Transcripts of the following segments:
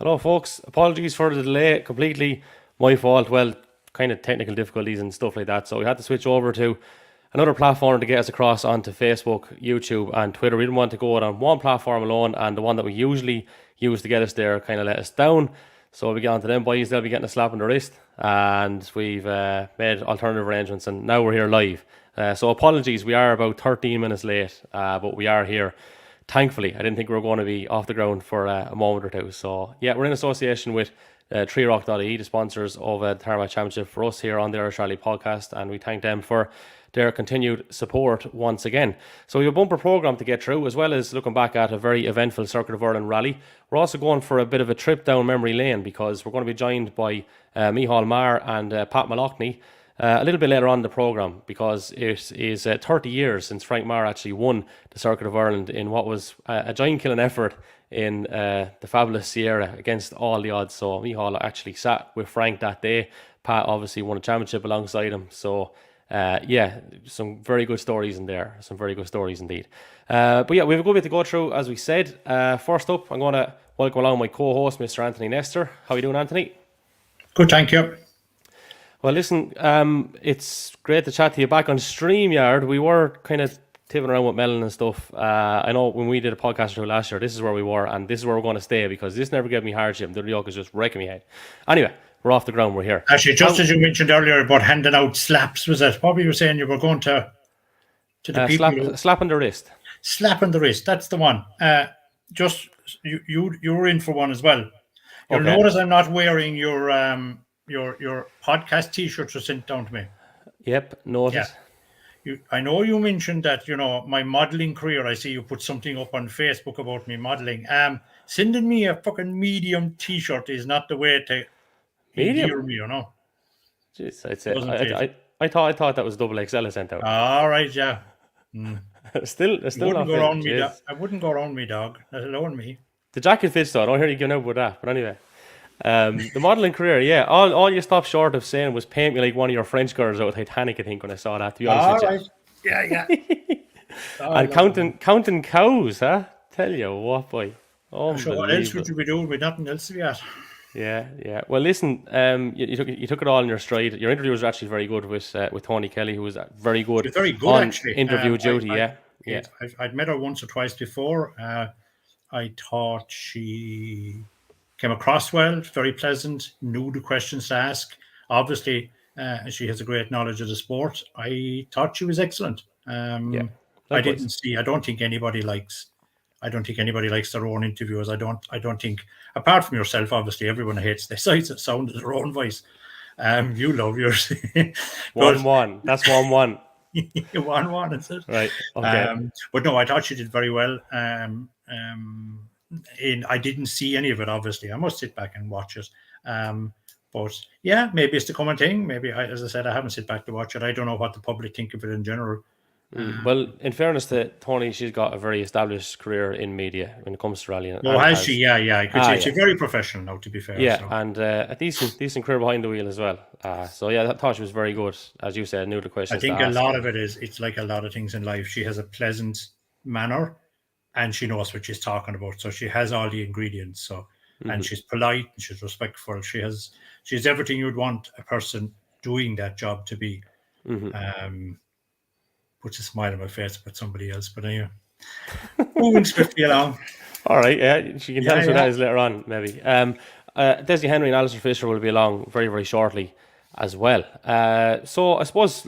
Hello, folks. Apologies for the delay. Completely my fault. Well, kind of technical difficulties and stuff like that. So we had to switch over to another platform to get us across onto Facebook, YouTube, and Twitter. We didn't want to go on one platform alone, and the one that we usually use to get us there kind of let us down. So we get onto them boys. They'll be getting a slap on the wrist, and we've made alternative arrangements, and now we're here live. So apologies. We are about 13 minutes late, but we are here. Thankfully, I didn't think we were going to be off the ground for a moment or two. So, yeah, we're in association with treerock.ie, the sponsors of the Tarmac Championship for us here on the Irish Rally podcast, and we thank them for their continued support once again. So we have a bumper programme to get through, as well as looking back at a very eventful Circuit of Ireland rally. We're also going for a bit of a trip down memory lane because we're going to be joined by Maher and Pat Moloughney a little bit later on in the programme, because it is 30 years since Frank Maher actually won the Circuit of Ireland in what was a giant-killing effort in the fabulous Sierra against all the odds. So Micheál actually sat with Frank that day. Pat obviously won a championship alongside him. So yeah, some very good stories in there. Some very good stories indeed. But yeah, we have a good bit to go through, as we said. First up, I'm going to welcome along my co-host, Mr. Anthony Nestor. How are you doing, Anthony? Good, thank you. Well, listen, it's great to chat to you back on StreamYard. We were kind of tipping around with Melon and stuff. I know when we did a podcast or two last year, this is where we were, and this is where we're going to stay, because this never gave me hardship. The yoke is just wrecking me head. Anyway, we're off the ground. We're here. Actually, just as you mentioned earlier about handing out slaps, was it? What were you saying? You were going to the people slap on the wrist. Slap on the wrist. That's the one. Just you were in for one as well. You'll notice I'm not wearing your podcast T-shirts were sent down to me. Yep, notice. Yeah. I know you mentioned that, my modelling career. I see you put something up on Facebook about me modelling. Sending me a fucking medium T-shirt is not the way to endear me, Jeez, I'd say I thought that was double XL I sent out. All right, yeah. Still not go around me. I wouldn't go around me, dog. Let alone me. The jacket fits though. I don't hear you giving out with that. But anyway. The modelling career, yeah. All you stopped short of saying was paint me like one of your French girls out of Titanic, I think, when I saw that, to be honest with you. Yeah. And counting cows, huh? Tell you what, boy. So what else would you be doing with nothing else to be at? Yeah. Well, listen, you took it all in your stride. Your interview was actually very good with Tony Kelly, who was very good on actually. Interview duty, yeah. I'd met her once or twice before. I thought she came across well, very pleasant, knew the questions to ask. Obviously, she has a great knowledge of the sport. I thought she was excellent. I don't think anybody likes their own interviewers. I don't think, apart from yourself, obviously, everyone hates the sound of their own voice. You love yours. 1-1. That's 1-1. 1-1, is it? Right. Okay. But no, I thought she did very well. I didn't see any of it, obviously. I must sit back and watch it. But yeah, maybe it's the common thing. Maybe, as I said, I haven't sit back to watch it. I don't know what the public think of it in general. Well, in fairness to Tony, she's got a very established career in media when it comes to rallying. Oh, has she? Yeah. I could say she's very professional now, to be fair. Yeah, so. And a decent career behind the wheel as well. So yeah, I thought she was very good. As you said, knew the questions. I think a lot of it is, it's like a lot of things in life. She has a pleasant manner, and she knows what she's talking about. So she has all the ingredients. So, and she's polite, and she's respectful. She's everything you'd want a person doing that job to be. Puts a smile on my face about somebody else. But anyway, moving swiftly along. All right, yeah, she can tell us what that is later on, maybe. Desi Henry and Alastair Fisher will be along very, very shortly as well. So I suppose,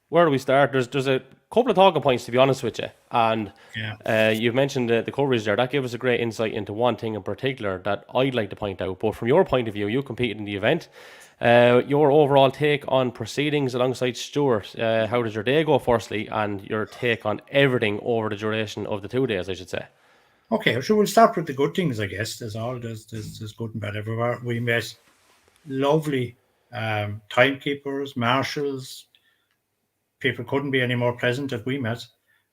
where do we start? There's a couple of talking points, to be honest with you. And you've mentioned the coverage there. That gave us a great insight into one thing in particular that I'd like to point out. But from your point of view, you competed in the event. Your overall take on proceedings alongside Stuart. How did your day go, firstly, and your take on everything over the duration of the 2 days, I should say? Okay, so we'll start with the good things, I guess. There's good and bad everywhere. We met lovely timekeepers, marshals. People couldn't be any more pleasant that we met.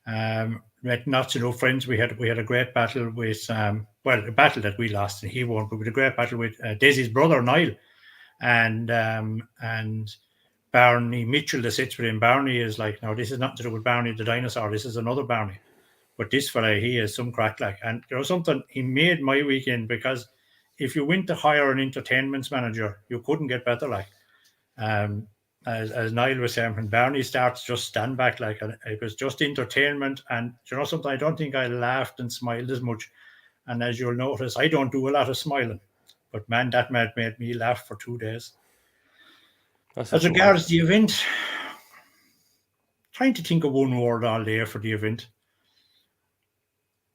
Met not so no friends. We had a great battle with a battle that we lost and he won, but we had a great battle with Desi's brother Niall. And Barney Mitchell that sits with him. Barney is like, no, this is nothing to do with Barney the dinosaur. This is another Barney. But this fella, he is some crack like. And something, he made my weekend because if you went to hire an entertainment manager, you couldn't get better. Like, as Niall was saying, when Barney starts, just stand back. Like, it was just entertainment. And you know something, I don't think I laughed and smiled as much. And as you'll notice, I don't do a lot of smiling, but man, that made me laugh for 2 days. As regards the event, trying to think of one word all day for the event.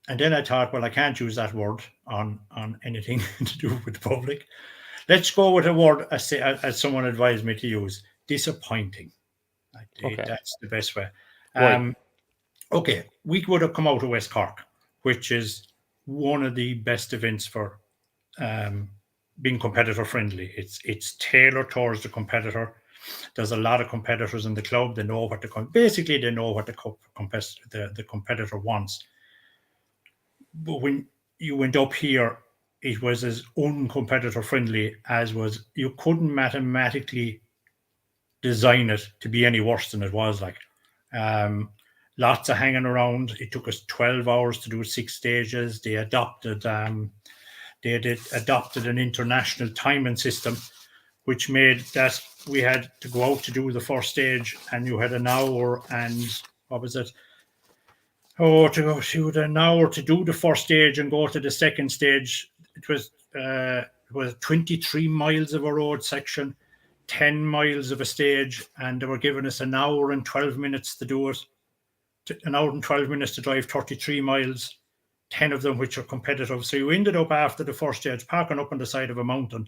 And then I thought, well, I can't use that word on anything to do with the public. Let's go with a word as someone advised me to use: disappointing. That's the best way. Okay, we would have come out of West Cork, which is one of the best events for being competitor friendly. It's tailored towards the competitor. There's a lot of competitors in the club. They know what they know what the competitor wants. But when you went up here, it was as uncompetitor friendly as was. You couldn't mathematically design it to be any worse than it was. Like, lots of hanging around. It took us 12 hours to do 6 stages. They adopted an international timing system, which made that we had to go out to do the first stage, and you had an hour and what was it? To go shoot an hour to do the first stage and go to the second stage. It was 23 miles of a road section, 10 miles of a stage, and they were giving us an hour and 12 minutes to do it. An hour and 12 minutes to drive 33 miles, 10 of them which are competitive. So you ended up after the first stage parking up on the side of a mountain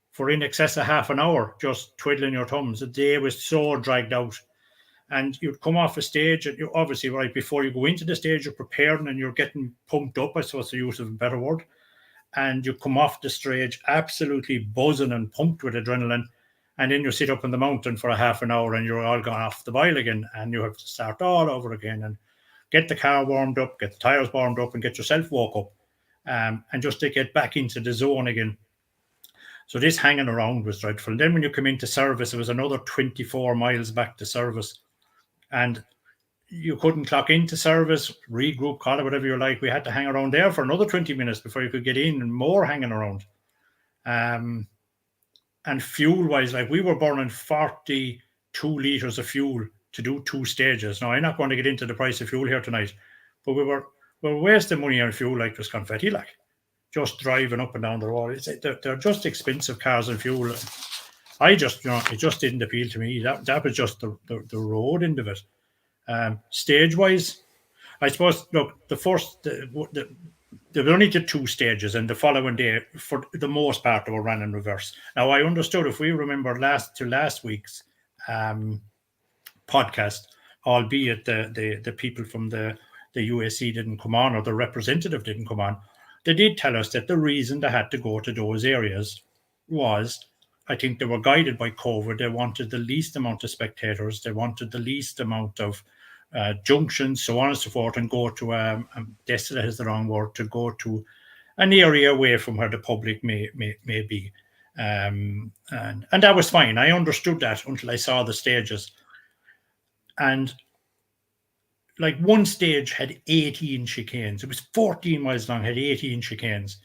for in excess of half an hour, just twiddling your thumbs. The day was so dragged out. And you'd come off a stage, and you obviously, right before you go into the stage, you're preparing and you're getting pumped up, I suppose the use of a better word. And you come off the stage absolutely buzzing and pumped with adrenaline. And then you sit up on the mountain for a half an hour and you're all gone off the boil again. And you have to start all over again and get the car warmed up, get the tires warmed up, and get yourself woke up. And just to get back into the zone again. So this hanging around was dreadful. And then when you come into service, it was another 24 miles back to service. And you couldn't clock into service, regroup, call it whatever you like. We had to hang around there for another 20 minutes before you could get in, and more hanging around. And fuel-wise, like, we were burning 42 litres of fuel to do 2 stages. Now, I'm not going to get into the price of fuel here tonight, but we were wasting money on fuel like it was confetti, like, just driving up and down the road. They're just expensive cars and fuel. It just didn't appeal to me. That was just the road end of it. Stage-wise, I suppose, look, they only did 2 stages, and the following day, for the most part, they were ran in reverse. Now, I understood, if we remember last week's podcast, albeit the people from the UAC didn't come on, or the representative didn't come on, they did tell us that the reason they had to go to those areas was, I think they were guided by COVID. They wanted the least amount of spectators. They wanted the least amount of junctions, so on and so forth, and go to desolate is the wrong word, to go to an area away from where the public may be. And that was fine. I understood that until I saw the stages. And like, one stage had 18 chicanes. It was 14 miles long, had 18 chicanes.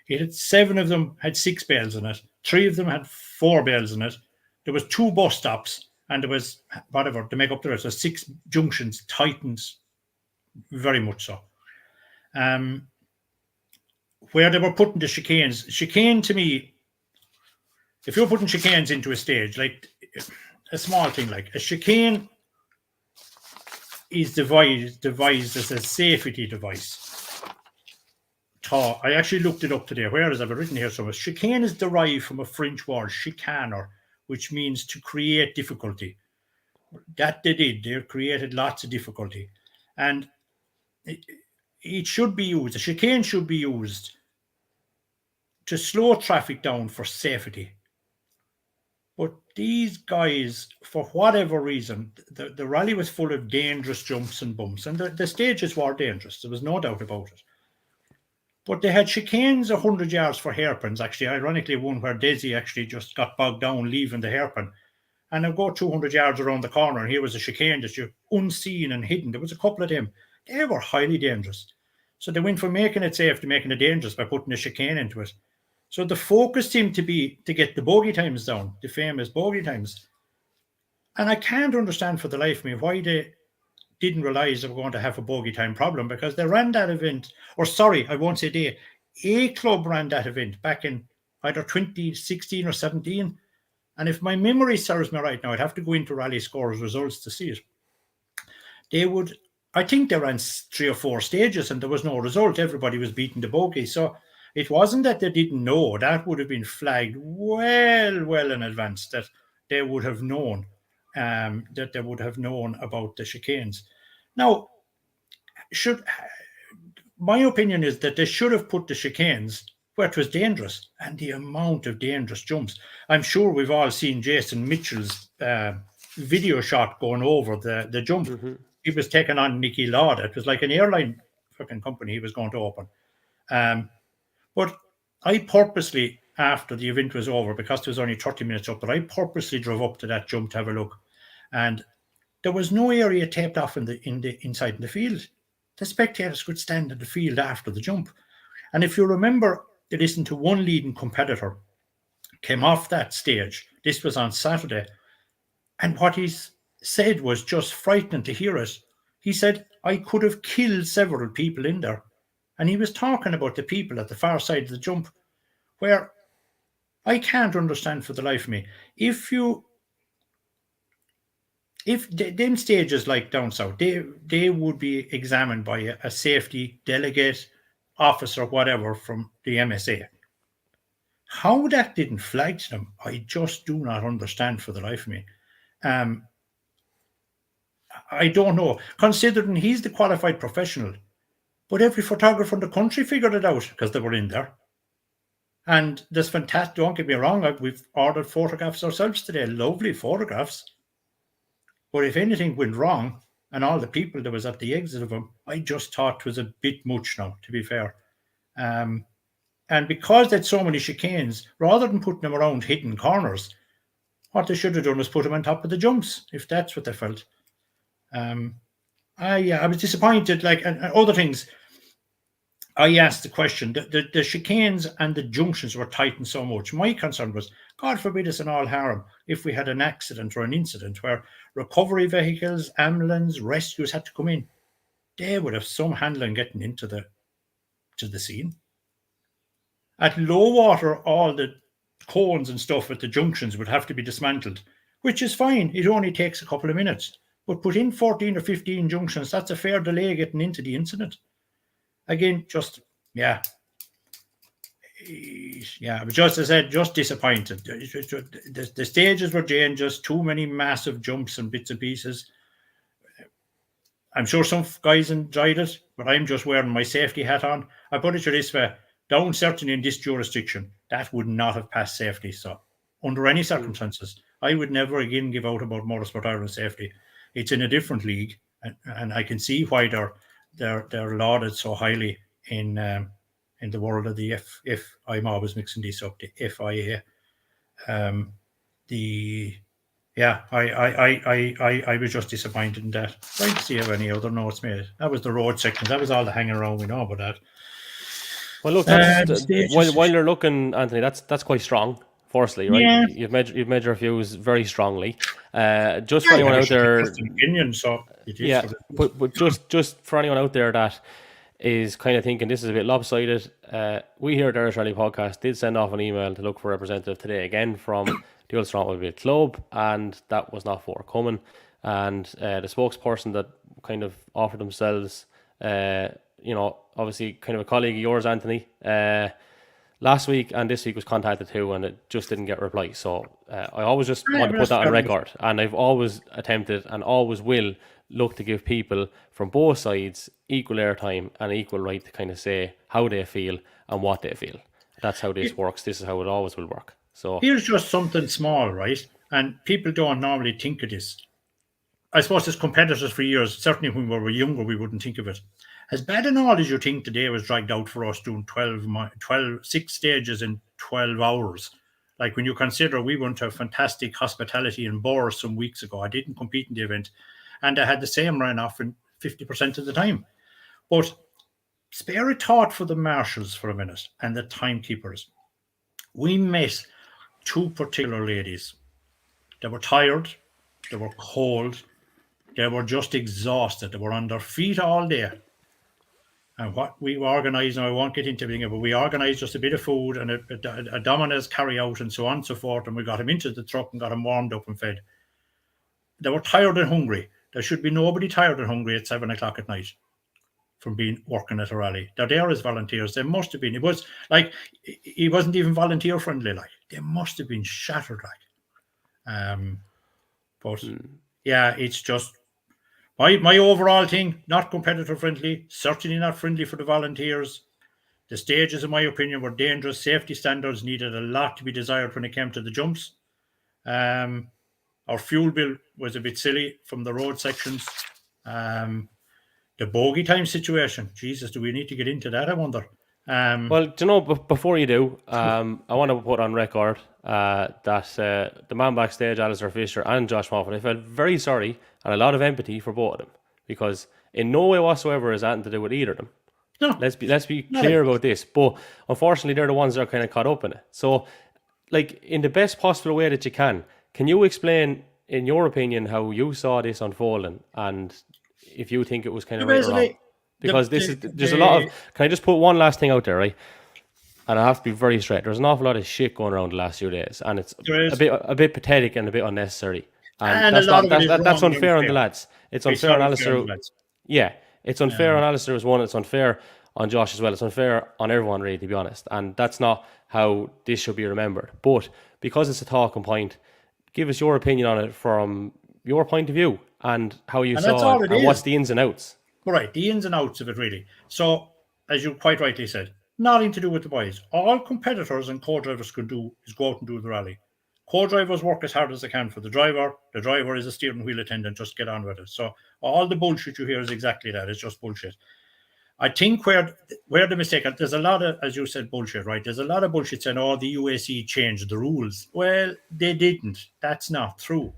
It had 7 of them had 6 bales in it. 3 of them had 4 bales in it. There was 2 bus stops, and there was, whatever, to make up the rest, there 6 junctions, tightens, very much so. Where they were putting the chicane to me, if you're putting chicanes into a stage, like a small thing, like a chicane is devised as a safety device. I actually looked it up today. Where is it? I've written here somewhere. Chicane is derived from a French word, chicaner, which means to create difficulty. That they did. They created lots of difficulty. And it should be used, a chicane should be used to slow traffic down for safety. But these guys, for whatever reason, the rally was full of dangerous jumps and bumps, and the stages were dangerous. There was no doubt about it. But they had chicanes 100 yards for hairpins. Actually, ironically, one where Desi actually just got bogged down leaving the hairpin. And they'll go 200 yards around the corner, and here was a chicane that you're unseen and hidden. There was a couple of them. They were highly dangerous. So they went from making it safe to making it dangerous by putting a chicane into it. So the focus seemed to be to get the bogey times down, the famous bogey times. And I can't understand for the life of me why they didn't realize they were going to have a bogey time problem, because they ran that event, or sorry, I won't say they, a club ran that event back in either 2016 or 17. And if my memory serves me right now, I'd have to go into Rally Scores results to see it. They would, I think they ran 3 or 4 stages and there was no result. Everybody was beating the bogey. So it wasn't that they didn't know. That would have been flagged well in advance, that they would have known, about the chicanes. Now, my opinion is that they should have put the chicanes where it was dangerous, and the amount of dangerous jumps. I'm sure we've all seen Jason Mitchell's video shot going over the jump. Mm-hmm. He was taking on Nicky Lauda. It was like an airline fucking company he was going to open. But I purposely, after the event was over, because there was only 30 minutes up, but I purposely drove up to that jump to have a look. And there was no area taped off inside the field. The spectators could stand in the field after the jump. And if you remember, they listened to one leading competitor came off that stage. This was on Saturday. And what he said was just frightening to hear it. He said, I could have killed several people in there. And he was talking about the people at the far side of the jump, where I can't understand for the life of me. If them stages like down south, they would be examined by a safety delegate, officer, whatever, from the MSA. How that didn't flag to them, I just do not understand for the life of me. I don't know, considering he's the qualified professional, but every photographer in the country figured it out because they were in there. And there's fantastic, don't get me wrong, we've ordered photographs ourselves today, lovely photographs. But if anything went wrong, and all the people that was at the exit of them, I just thought it was a bit much now, to be fair. And because there's so many chicanes, rather than putting them around hidden corners, what they should have done was put them on top of the jumps, if that's what they felt. I was disappointed, and other things. I asked the question, the chicanes and the junctions were tightened so much. My concern was, God forbid us in all harm, if we had an accident or an incident where recovery vehicles, ambulance, rescues had to come in, they would have some handling getting into the scene. At low water, all the cones and stuff at the junctions would have to be dismantled, which is fine. It only takes a couple of minutes. But put in 14 or 15 junctions, that's a fair delay getting into the incident. Again, just as I said, just disappointed. The stages were dangerous, too many massive jumps and bits and pieces. I'm sure some guys enjoyed it, but I'm just wearing my safety hat on. I put it to this way, down certainly in this jurisdiction, that would not have passed safety. So under any circumstances, I would never again give out about Motorsport Ireland safety. It's in a different league, and I can see why they're lauded so highly in the world of the I'm always mixing these up, the FIA. I was just disappointed in that. Trying to see if any other notes made. That was the road section. That was all the hanging around we know about that. Well, look, while you're looking, Anthony, that's quite strong. Firstly, right? Yeah. You've made your views very strongly. Just for anyone out there, opinion, so it is but just for anyone out there that is kind of thinking this is a bit lopsided, we here at the Irish Rally Podcast did send off an email to look for a representative today, again from the Ulster Automobile Club, and that was not forthcoming. And the spokesperson that kind of offered themselves, obviously kind of a colleague of yours, Anthony, last week and this week was contacted too, and it just didn't get a reply. So I always just want to put that on record, and I've always attempted and always will look to give people from both sides equal airtime and equal right to kind of say how they feel and what they feel. That's how this works. This is how it always will work. So here's just something small, right? And people don't normally think of this. I suppose as competitors for years, certainly when we were younger, we wouldn't think of it. As bad and all as you think the day was dragged out for us doing 6 stages in 12 hours. Like when you consider we went to a fantastic hospitality in Bohr some weeks ago. I didn't compete in the event. And I had the same run off in 50% of the time. But spare a thought for the marshals for a minute and the timekeepers. We met two particular ladies. They were tired, they were cold, they were just exhausted. They were on their feet all day. And what we organised, and I won't get into everything, but we organised just a bit of food and a Domino's carry out and so on and so forth. And we got him into the truck and got him warmed up and fed. They were tired and hungry. There should be nobody tired and hungry at 7 o'clock at night from being working at a rally. They're there as volunteers. They must have been. It was like he wasn't even volunteer friendly. Like they must have been shattered. But yeah, it's just my overall thing. Not competitor friendly. Certainly not friendly for the volunteers. The stages, in my opinion, were dangerous. Safety standards needed a lot to be desired when it came to the jumps. Our fuel bill was a bit silly from the road sections. The bogey time situation. Jesus, do we need to get into that? I wonder. Well, do you know, before you do, I want to put on record that the man backstage, Alastair Fisher and Josh Moffat, I felt very sorry and a lot of empathy for both of them, because in no way whatsoever is anything to do with either of them. No. Let's be clear about this. But unfortunately, they're the ones that are kind of caught up in it. So, like, in the best possible way that you can you explain, in your opinion, how you saw this unfolding and if you think it was kind of right or wrong? Because there's a lot of. Can I just put one last thing out there, right? And I have to be very straight. There's an awful lot of shit going around the last few days, and it's a bit pathetic and a bit unnecessary. And that's unfair on the lads. It's unfair on Alastair. Yeah, it's unfair on Alastair as one. It's unfair on Josh as well. It's unfair on everyone, really, to be honest. And that's not how this should be remembered. But because it's a talking point, give us your opinion on it from your point of view and how you saw it and what's the ins and outs. Right, the ins and outs of it, really. So, as you quite rightly said, nothing to do with the boys. All competitors and co-drivers could do is go out and do the rally. Co-drivers work as hard as they can for the driver. The driver is a steering wheel attendant. Just get on with it. So all the bullshit you hear is exactly that. It's just bullshit. I think where the mistake, there's a lot of, as you said, bullshit, right? There's a lot of bullshit saying, oh, the UAC changed the rules. Well, they didn't. That's not true.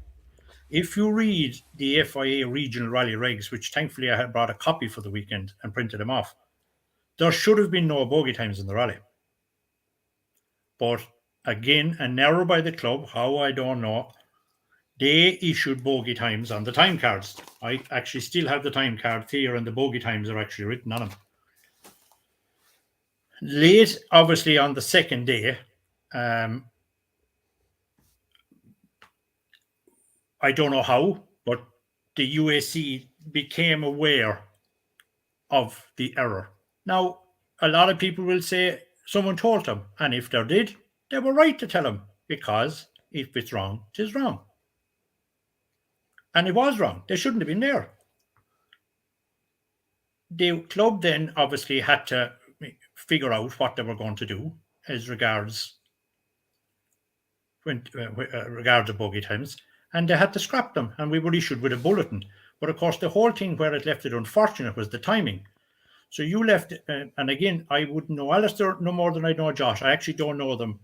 If you read the FIA regional rally regs, which thankfully I had brought a copy for the weekend and printed them off, there should have been no bogey times in the rally. But again, an error by the club, how I don't know, they issued bogey times on the time cards. I actually still have the time cards here, and the bogey times are actually written on them. Late, obviously, on the second day, I don't know how, but the UAC became aware of the error. Now, a lot of people will say someone told them, and if they did, they were right to tell them, because if it's wrong, it is wrong. And it was wrong. They shouldn't have been there. The club then obviously had to figure out what they were going to do as regards the bogey times, and they had to scrap them, and we were issued with a bulletin. But of course, the whole thing where it left it unfortunate was the timing. So you left, and again, I wouldn't know Alastair no more than I know Josh. I actually don't know them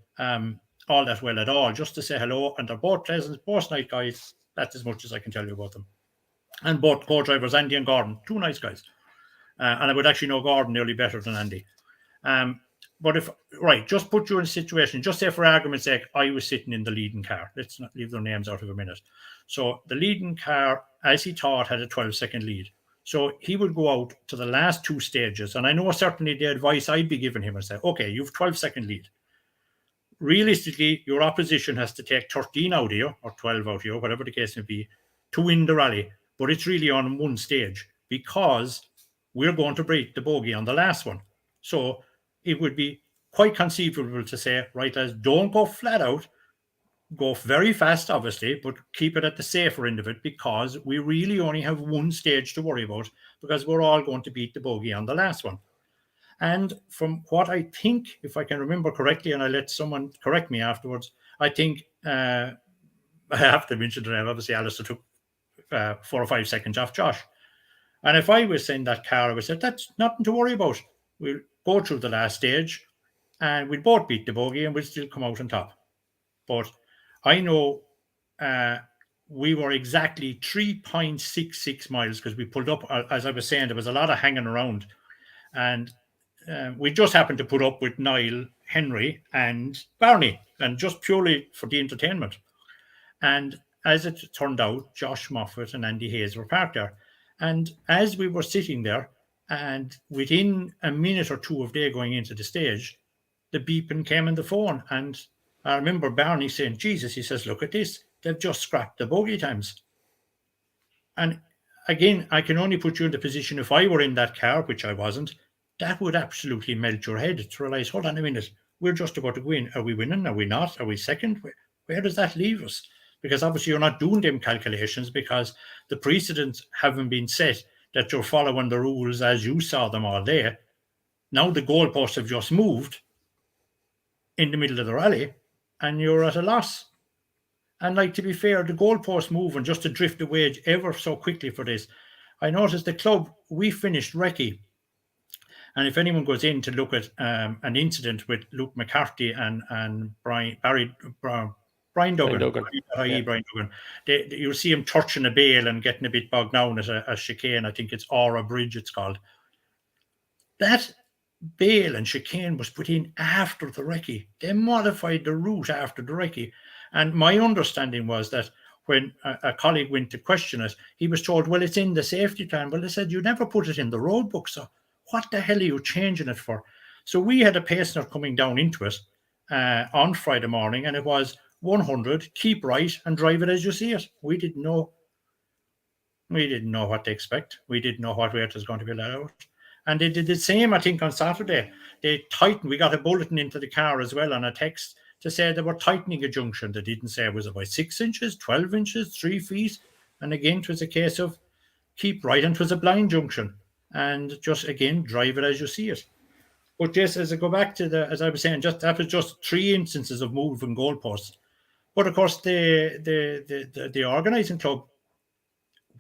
all that well at all, just to say hello, and they're both pleasant, both nice guys. That's as much as I can tell you about them. And both co-drivers, Andy and Gordon, two nice guys. And I would actually know Gordon nearly better than Andy. But just put you in a situation, just say for argument's sake, I was sitting in the leading car. Let's not leave their names out of a minute. So the leading car, as he thought, had a 12-second lead. So he would go out to the last two stages. And I know certainly the advice I'd be giving him and say, okay, you've 12-second lead. Realistically, your opposition has to take 13 out here, or 12 out here, whatever the case may be, to win the rally. But it's really on one stage, because we're going to break the bogey on the last one. So it would be quite conceivable to say, right, lads, don't go flat out, go very fast, obviously, but keep it at the safer end of it, because we really only have one stage to worry about, because we're all going to beat the bogey on the last one. And from what I think, if I can remember correctly, and I'll let someone correct me afterwards, I think I have to mention that obviously Alastair took 4 or 5 seconds off Josh. And if I was in that car, I would say, that's nothing to worry about. We'll go through the last stage and we'll both beat the bogey and we'll still come out on top. But I know we were exactly 3.66 miles, because we pulled up, as I was saying, there was a lot of hanging around. And we just happened to put up with Niall Henry and Barney, and just purely for the entertainment. And as it turned out, Josh Moffat and Andy Hayes were parked there. And as we were sitting there, and within a minute or two of they going into the stage, the beeping came on the phone. And I remember Barney saying, Jesus, he says, look at this. They've just scrapped the bogey times. And again, I can only put you in the position, if I were in that car, which I wasn't, that would absolutely melt your head to realize, hold on a minute, we're just about to go in. Are we winning? Are we not? Are we second? Where does that leave us? Because obviously you're not doing them calculations because the precedents haven't been set that you're following the rules as you saw them all day. Now the goalposts have just moved in the middle of the rally and you're at a loss. And like, to be fair, the goalposts moving just to drift away ever so quickly for this. I noticed the club, we finished recce. And if anyone goes in to look at an incident with Luke McCarthy and Brian Duggan, Brian Duggan. Brian Duggan, you'll see him touching a bale and getting a bit bogged down at a chicane. I think it's Aura Bridge, it's called. That bale and chicane was put in after the recce. They modified the route after the recce. And my understanding was that when a colleague went to question it, he was told, well, it's in the safety plan. Well, they said, you never put it in the road book, so what the hell are you changing it for? So we had a pacer coming down into it on Friday morning, and it was 100, keep right and drive it as you see it. We didn't know what to expect. We didn't know what rate was going to be let out. And they did the same, I think, on Saturday. They tightened. We got a bulletin into the car as well on a text to say they were tightening a junction. They didn't say it was about 6 inches, 12 inches, 3 feet. And again, it was a case of keep right, and it was a blind junction. And just, again, drive it as you see it. But just as I go back to as I was saying, that was just 3 instances of moving goalposts. But of course, the organising club,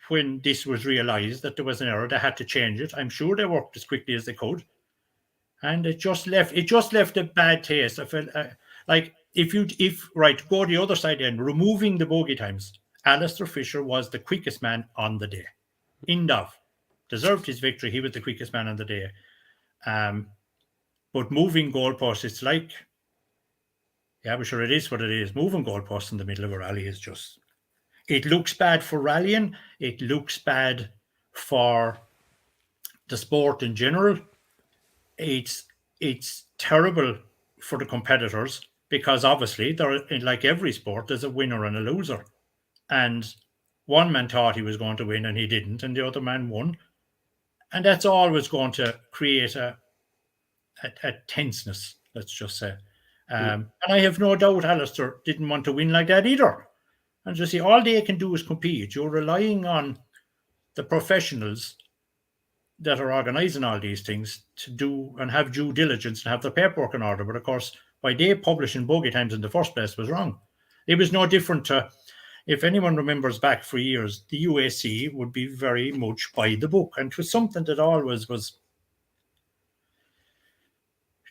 when this was realised that there was an error, they had to change it. I'm sure they worked as quickly as they could, and it just left a bad taste. I felt like go the other side then, removing the bogey times. Alastair Fisher was the quickest man on the day. End of. Deserved his victory. He was the quickest man on the day. But moving goalposts, it's like, yeah, but sure, it is what it is. Moving goalposts in the middle of a rally is just, it looks bad for rallying. It looks bad for the sport in general. It's terrible for the competitors because obviously, like every sport, there's a winner and a loser. And one man thought he was going to win and he didn't, and the other man won. And that's always going to create a tenseness, let's just say. And I have no doubt Alastair didn't want to win like that either. And you see, all they can do is compete. You're relying on the professionals that are organising all these things to do and have due diligence and have the paperwork in order. But of course, by they publishing bogey times in the first place was wrong. It was no different to, if anyone remembers back for years, the UAC would be very much by the book. And it was something that always was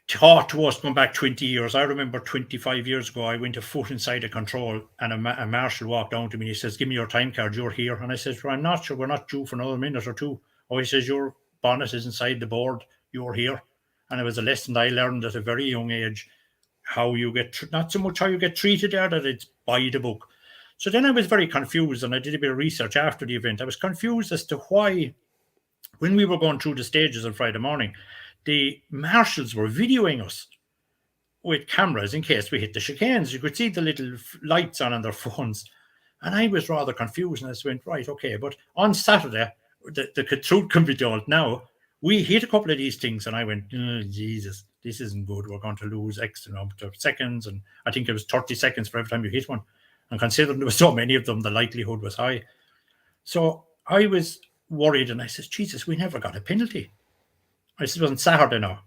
taught to us going back 20 years. I remember 25 years ago, I went a foot inside a control and a marshal walked down to me. He says, give me your time card, you're here. And I says, well, I'm not sure, we're not due for another minute or two. Oh, he says, your bonnet is inside the board, you're here. And it was a lesson I learned at a very young age, how you get, not so much how you get treated there, that it's by the book. So then I was very confused, and I did a bit of research after the event. I was confused as to why, when we were going through the stages on Friday morning, the marshals were videoing us with cameras in case we hit the chicanes. You could see the little lights on their phones. And I was rather confused, and I went, right, okay. But on Saturday, the truth can be told now, we hit a couple of these things, and I went, oh, Jesus, this isn't good. We're going to lose X amount of seconds. And I think it was 30 seconds for every time you hit one. And considering there were so many of them, the likelihood was high. So I was worried, and I said, Jesus, we never got a penalty. I said, it was on Saturday now.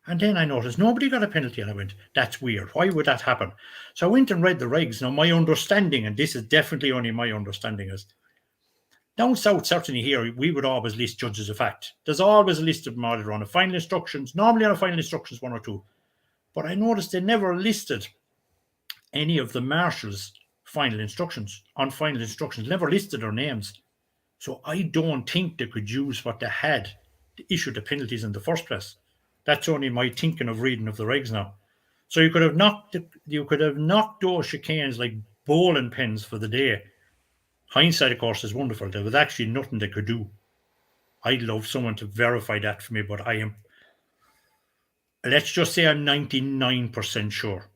And then I noticed nobody got a penalty, and I went, that's weird. Why would that happen? So I went and read the regs. Now, my understanding, and this is definitely only my understanding, is down south, certainly here, we would always list judges of fact. There's always a list of them either on a final instructions, normally on a final instructions 1 or 2. But I noticed they never listed any of the marshals' final instructions. On final instructions, never listed their names. So I don't think they could use what they had to issue the penalties in the first place. That's only my thinking of reading of the regs now. So you could have knocked those chicanes like bowling pins for the day. Hindsight, of course, is wonderful. There was actually nothing they could do. I'd love someone to verify that for me, but let's just say I'm 99% sure.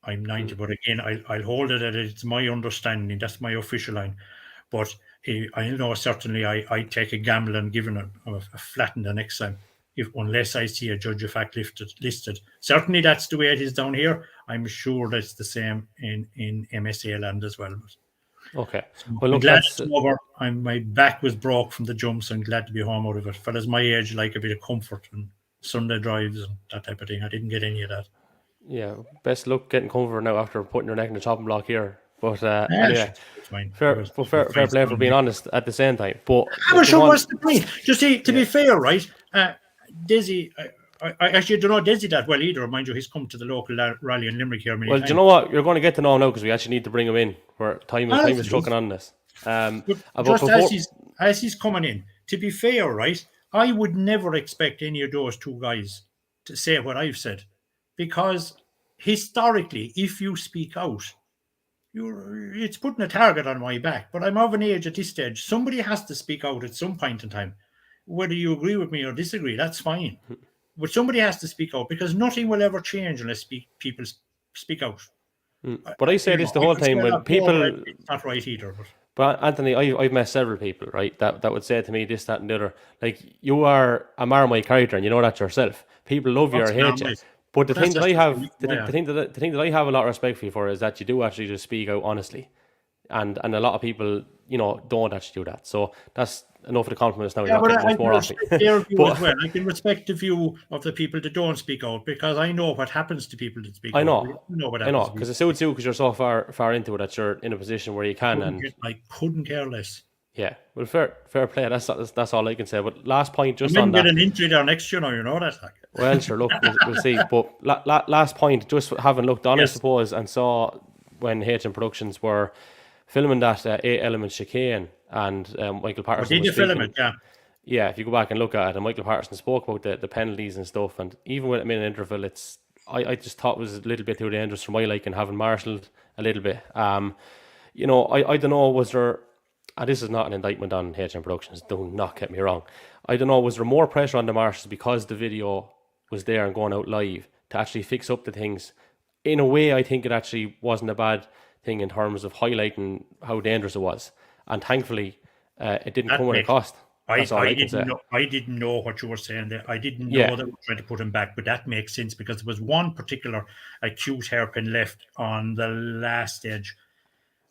I'm 90, but again, I'll hold it at it's my understanding. That's my official line. But I know certainly I take a gamble on giving a flatten the next time, unless I see a judge of fact listed. Certainly that's the way it is down here. I'm sure that's the same in MSA land as well. Okay. So Well, I'm look, glad that's it's over. My back was broke from the jumps. I'm glad to be home out of it. Fellas my age like a bit of comfort and Sunday drives and that type of thing. I didn't get any of that. yeah. Best luck getting covered now after putting your neck in the chopping block here. But anyway, It's fine. fair play for being honest at the same time. But I'm sure what's the point? Just see, to be fair, right? Desi, I actually don't know Desi that well either. Mind you, he's come to the local rally in Limerick here many Well, times. do you know what? You're going to get to know him now because we actually need to bring him in. Where time is trucking on this. As he's coming in, to be fair, right? I would never expect any of those two guys to say what I've said, because historically, if you speak out, it's putting a target on my back. But I'm of an age at this stage. Somebody has to speak out at some point in time. Whether you agree with me or disagree, that's fine. But somebody has to speak out, because nothing will ever change unless people speak out. But I say this the whole time. Well, people. It's not right either. But Anthony, I've met several people, right, that would say to me this, that, and the other. Like, you are a Marmite character, and you know that yourself. People love you or hate you. But the thing that I have, the thing that I have a lot of respect for you for is that you do actually just speak out honestly, and a lot of people, don't actually do that. So that's enough of the compliments now. Yeah, You're but not getting much more off me. Their view as well. I can respect the view of the people that don't speak out, because I know what happens to people that speak out. I know, what because it suits you because you're so far into it that you're in a position where you can. I couldn't care less. Yeah, well, fair play. That's all I can say. But last point, just on on that. Get an injury there next year, you know that. Well, sure. Look, we'll see. But last point, just having looked on, yes, I suppose, and saw when HM Productions were filming that 8-element chicane, and Michael Patterson. Did you film it? Yeah. Yeah, if you go back and look at it, and Michael Patterson spoke about the penalties and stuff, and even with a minute interval, I just thought it was a little bit too dangerous for my liking, having marshalled a little bit. I don't know, was there, and this is not an indictment on HM Productions, do not get me wrong. I don't know, was there more pressure on the marshals because the video was there and going out live to actually fix up the things? In a way, I think it actually wasn't a bad thing in terms of highlighting how dangerous it was. And thankfully, it didn't come at a cost. I didn't know what you were saying there. I didn't know that we were trying to put him back, but that makes sense, because there was one particular acute hairpin left on the last edge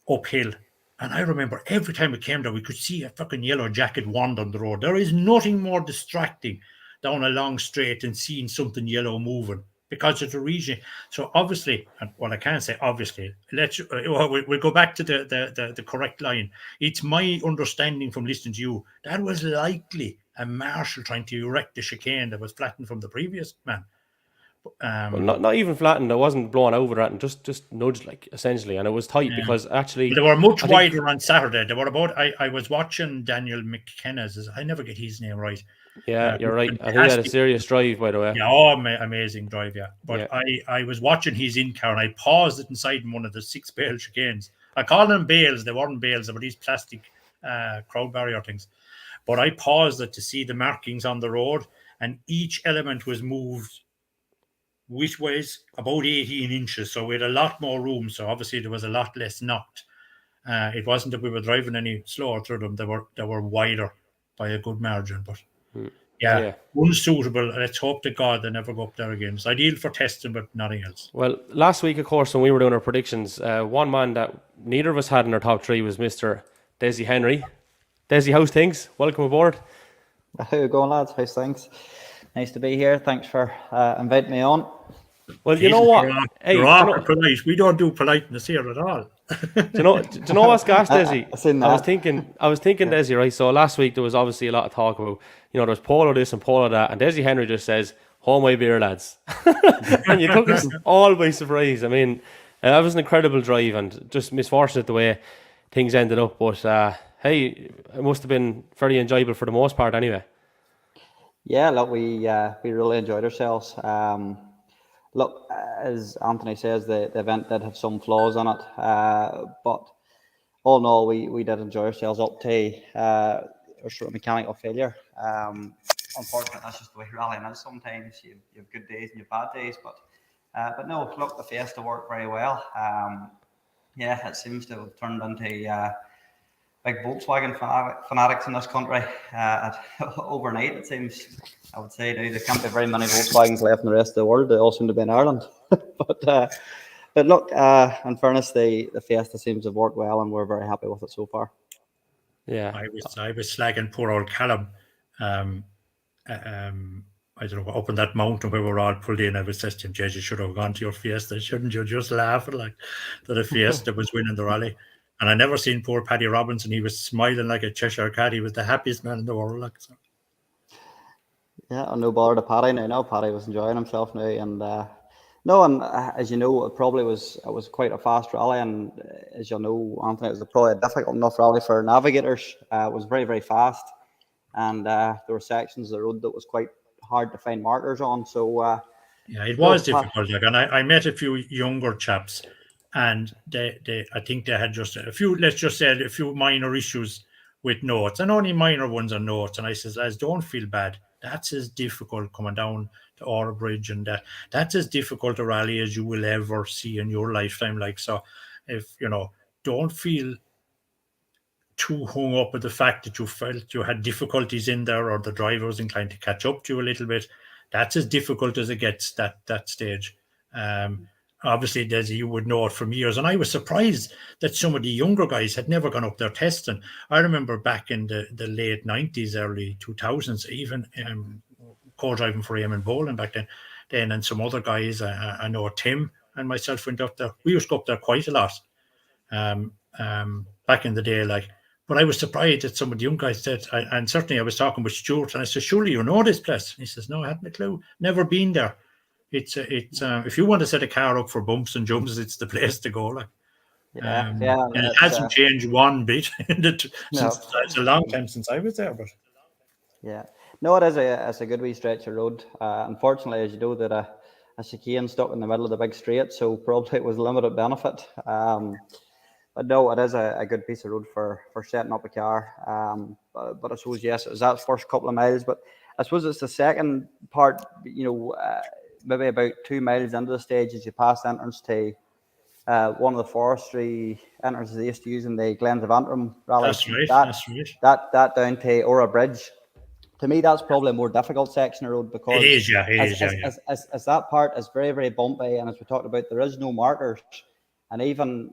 uphill. And I remember every time we came there, we could see a fucking yellow jacket wander on the road. There is nothing more distracting down a long straight than seeing something yellow moving, because it's a region. So obviously, well, I can't say obviously. We'll go back to the correct line. It's my understanding from listening to you that was likely a marshal trying to erect the chicane that was flattened from the previous man. Well, not even flattened. It wasn't blown over it, and just nudged, like, essentially, and it was tight because actually they were much wider on Saturday. They were about. I was watching Daniel McKenna's. I never get his name right. Yeah, you're right. And he had a serious drive, by the way. Yeah, amazing drive. Yeah, but I was watching his in-car, and I paused it inside one of the 6 bale chicanes. I call them bales. They weren't bales. They were these plastic crowd barrier things. But I paused it to see the markings on the road, and each element was moved which ways about 18 inches, so we had a lot more room, so obviously there was a lot less knocked. It wasn't that we were driving any slower through them. They were wider by a good margin, but unsuitable. Let's hope to God they never go up there again. It's ideal for testing, but nothing else. Well, last week, of course, when we were doing our predictions, one man that neither of us had in our top 3 was Mr. Desi Henry. Desi, how's things? Welcome aboard. How you going, lads? How's things? Nice to be here. Thanks for inviting me on. Well, you know what? You're polite. We don't do politeness here at all. do you know what's gas, Desi? I was thinking, Desi, right? So last week there was obviously a lot of talk about, there was polo this and polo that, and Desi Henry just says, "Hold my beer, lads," and you took us all by surprise. I mean, that was an incredible drive, and just misfortunate the way things ended up. But hey, it must have been very enjoyable for the most part, anyway. Yeah, look, we really enjoyed ourselves. Look, as Anthony says, the event did have some flaws in it, but all in all, we did enjoy ourselves up to a sort of mechanical failure. Unfortunately, that's just the way rallying is. Sometimes you have good days and you have bad days, but no, look, the Fiesta worked very well. Yeah, it seems to have turned into big Volkswagen fanatics in this country overnight, it seems. I would say now there can't be very many Volkswagens left in the rest of the world. They all seem to be in Ireland. But look, in fairness, the Fiesta seems to have worked well, and we're very happy with it so far. Yeah. I was slagging poor old Callum. I don't know, up on that mountain where we were all pulled in. I was saying to him, Jez, you should have gone to your Fiesta. Shouldn't you just laugh at like that the Fiesta was winning the rally? And I never seen poor Paddy Robinson. He was smiling like a Cheshire cat. He was the happiest man in the world. Like, so. Yeah, no bother to Paddy now. No, Paddy was enjoying himself now, and no, and as you know, it was quite a fast rally, and as you know, Anthony, it was probably a difficult enough rally for navigators. It was very, very fast, and there were sections of the road that was quite hard to find markers on. So yeah, it was difficult. Like, and I met a few younger chaps, and they I think they had just a few, let's just say a few minor issues with notes, and only minor ones on notes. And I says, lads, don't feel bad. That's as difficult coming down to Ora Bridge, and that's as difficult a rally as you will ever see in your lifetime. Like, so if don't feel too hung up with the fact that you felt you had difficulties in there, or the driver was inclined to catch up to you a little bit. That's as difficult as it gets, that stage. Obviously, Desi, you would know it from years, and I was surprised that some of the younger guys had never gone up there testing. I remember back in the late 90s, early 2000s, even co-driving for Eamon Boland back then, and some other guys. I know Tim and myself went up there. We used to go up there quite a lot back in the day, like. But I was surprised that some of the young guys said, and certainly I was talking with Stuart, and I said, surely you know this place? And he says, no, I hadn't a clue. Never been there. It's if you want to set a car up for bumps and jumps, it's the place to go. Like, and it hasn't changed one bit. It's a long time since I was there, but yeah, no, it's a good wee stretch of road. Unfortunately, as you know, that a chicane stuck in the middle of the big straight, so probably it was limited benefit. But no, it is a good piece of road for setting up a car. But I suppose, yes, it was that first couple of miles. But I suppose it's the second part, maybe about 2 miles into the stage as you pass the entrance to one of the forestry entrances they used to use in the Glens of Antrim rally. That's right. That down to Ora Bridge. To me, that's probably a more difficult section of road because it is, as that part is very, very bumpy, and as we talked about, there is no markers, and even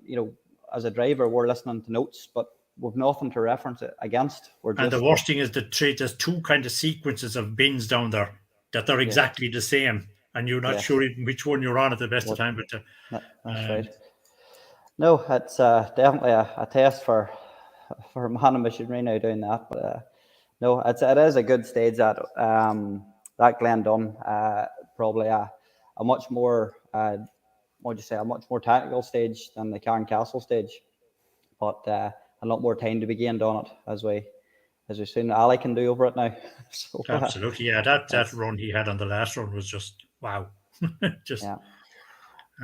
as a driver, we're listening to notes, but we've nothing to reference it against. And the worst thing is there's two kind of sequences of bins down there that are exactly the same, and you're not sure which one you're on at the best of time. But that's right. No, it's definitely a test for man and machinery now doing that. But no, it is a good stage at that Glendon. Probably a much more a much more technical stage than the Carn Castle stage, but a lot more time to be gained on it as we soon Ali can do over it now. So, absolutely, yeah. That run he had on the last run was just wow. I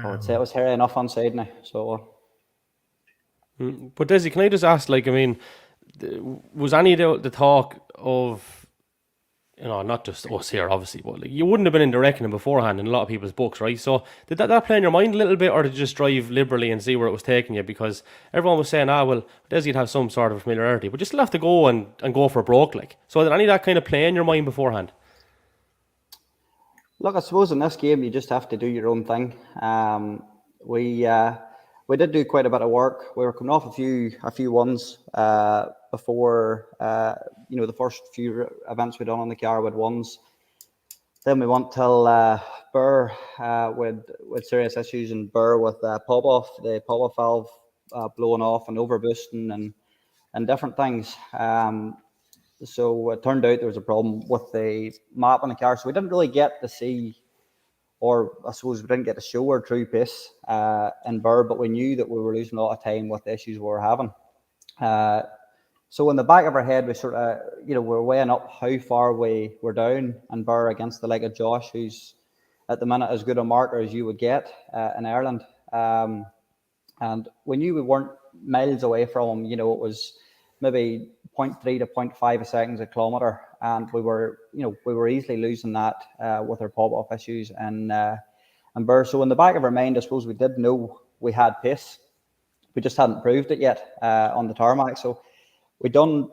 would say it was hairy enough on side now. So, but Desi, can I just ask? Like, I mean, was any of the talk of not just us here, obviously, but like, you wouldn't have been in the reckoning beforehand in a lot of people's books, right? So did that play in your mind a little bit, or did you just drive liberally and see where it was taking you? Because everyone was saying, well, Desi'd have some sort of familiarity, but you still have to go and go for broke, like. So did any of that kind of play in your mind beforehand? Look, I suppose in this game you just have to do your own thing. We did do quite a bit of work. We were coming off a few ones before the first few events we done on the car with ones. Then we went till Burr with serious issues in Burr with the pop-off valve blowing off and overboosting and different things. So it turned out there was a problem with the map on the car, so we didn't really get to see, or I suppose we didn't get to show our true pace in Burr, but we knew that we were losing a lot of time with the issues we were having. So in the back of our head, we sort of, we're weighing up how far we were down in Burr against the like of Josh, who's at the minute as good a marker as you would get in Ireland. And we knew we weren't miles away from him. It was maybe 0.3 to 0.5 seconds a kilometre, and we were easily losing that with our pop-off issues and Burr. So in the back of our mind, I suppose we did know we had pace. We just hadn't proved it yet on the tarmac. So we done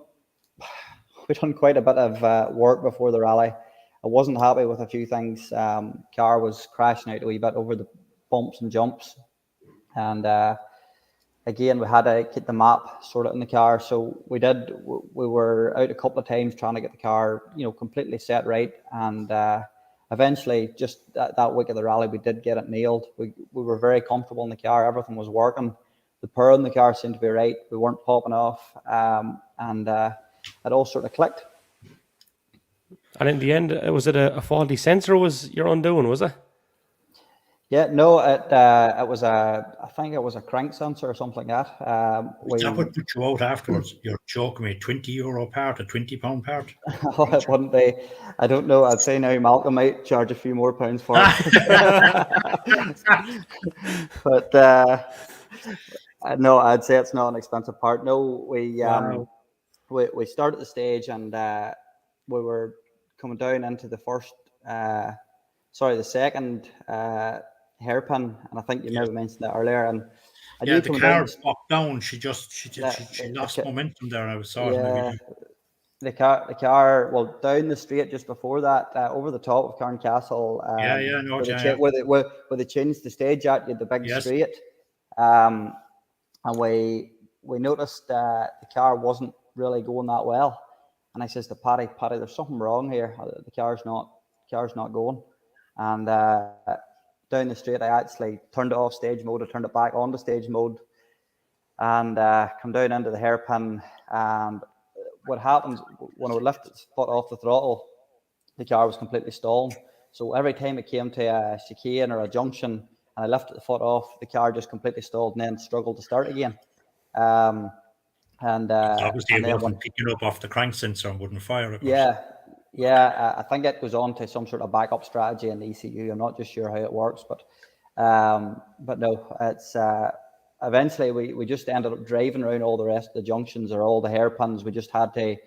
quite a bit of work before the rally. I wasn't happy with a few things. Car was crashing out a wee bit over the bumps and jumps, and again, we had to get the map sorted in the car. So we did. We were out a couple of times trying to get the car, completely set right. And eventually, just that week of the rally, we did get it nailed. We were very comfortable in the car. Everything was working. The power in the car seemed to be right. We weren't popping off, and it all sort of clicked. And in the end, was it a faulty sensor? Was your undoing? Was it? Yeah, no, it was I think it was a crank sensor or something like that. That would put you out afterwards. You're joking me, €20 part, a £20 part. Oh, it wouldn't be. I don't know. I'd say now Malcolm might charge a few more pounds for it. But no, I'd say it's not an expensive part. No, we started the stage, and we were coming down into the second hairpin, and I think you maybe mentioned that earlier. And the car walked down. She lost momentum there. I saw it in the video. The car, well, down the straight just before that, over the top of Carn Castle. Where they changed the stage at, you had the big straight. And we noticed the car wasn't really going that well. And I says to Paddy, there's something wrong here. The car's not going. And down the straight, I actually turned it off stage mode. I turned it back on to stage mode, and come down into the hairpin. And what happens when I would lift the foot off the throttle, the car was completely stalling. So every time it came to a chicane or a junction, and I lifted the foot off, the car just completely stalled and then struggled to start again. And obviously, it wasn't picking up off the crank sensor and wouldn't fire it. Yeah, I think it goes on to some sort of backup strategy in the ECU. I'm not just sure how it works, but no, it's eventually we just ended up driving around all the rest of the junctions or all the hairpins. We just had to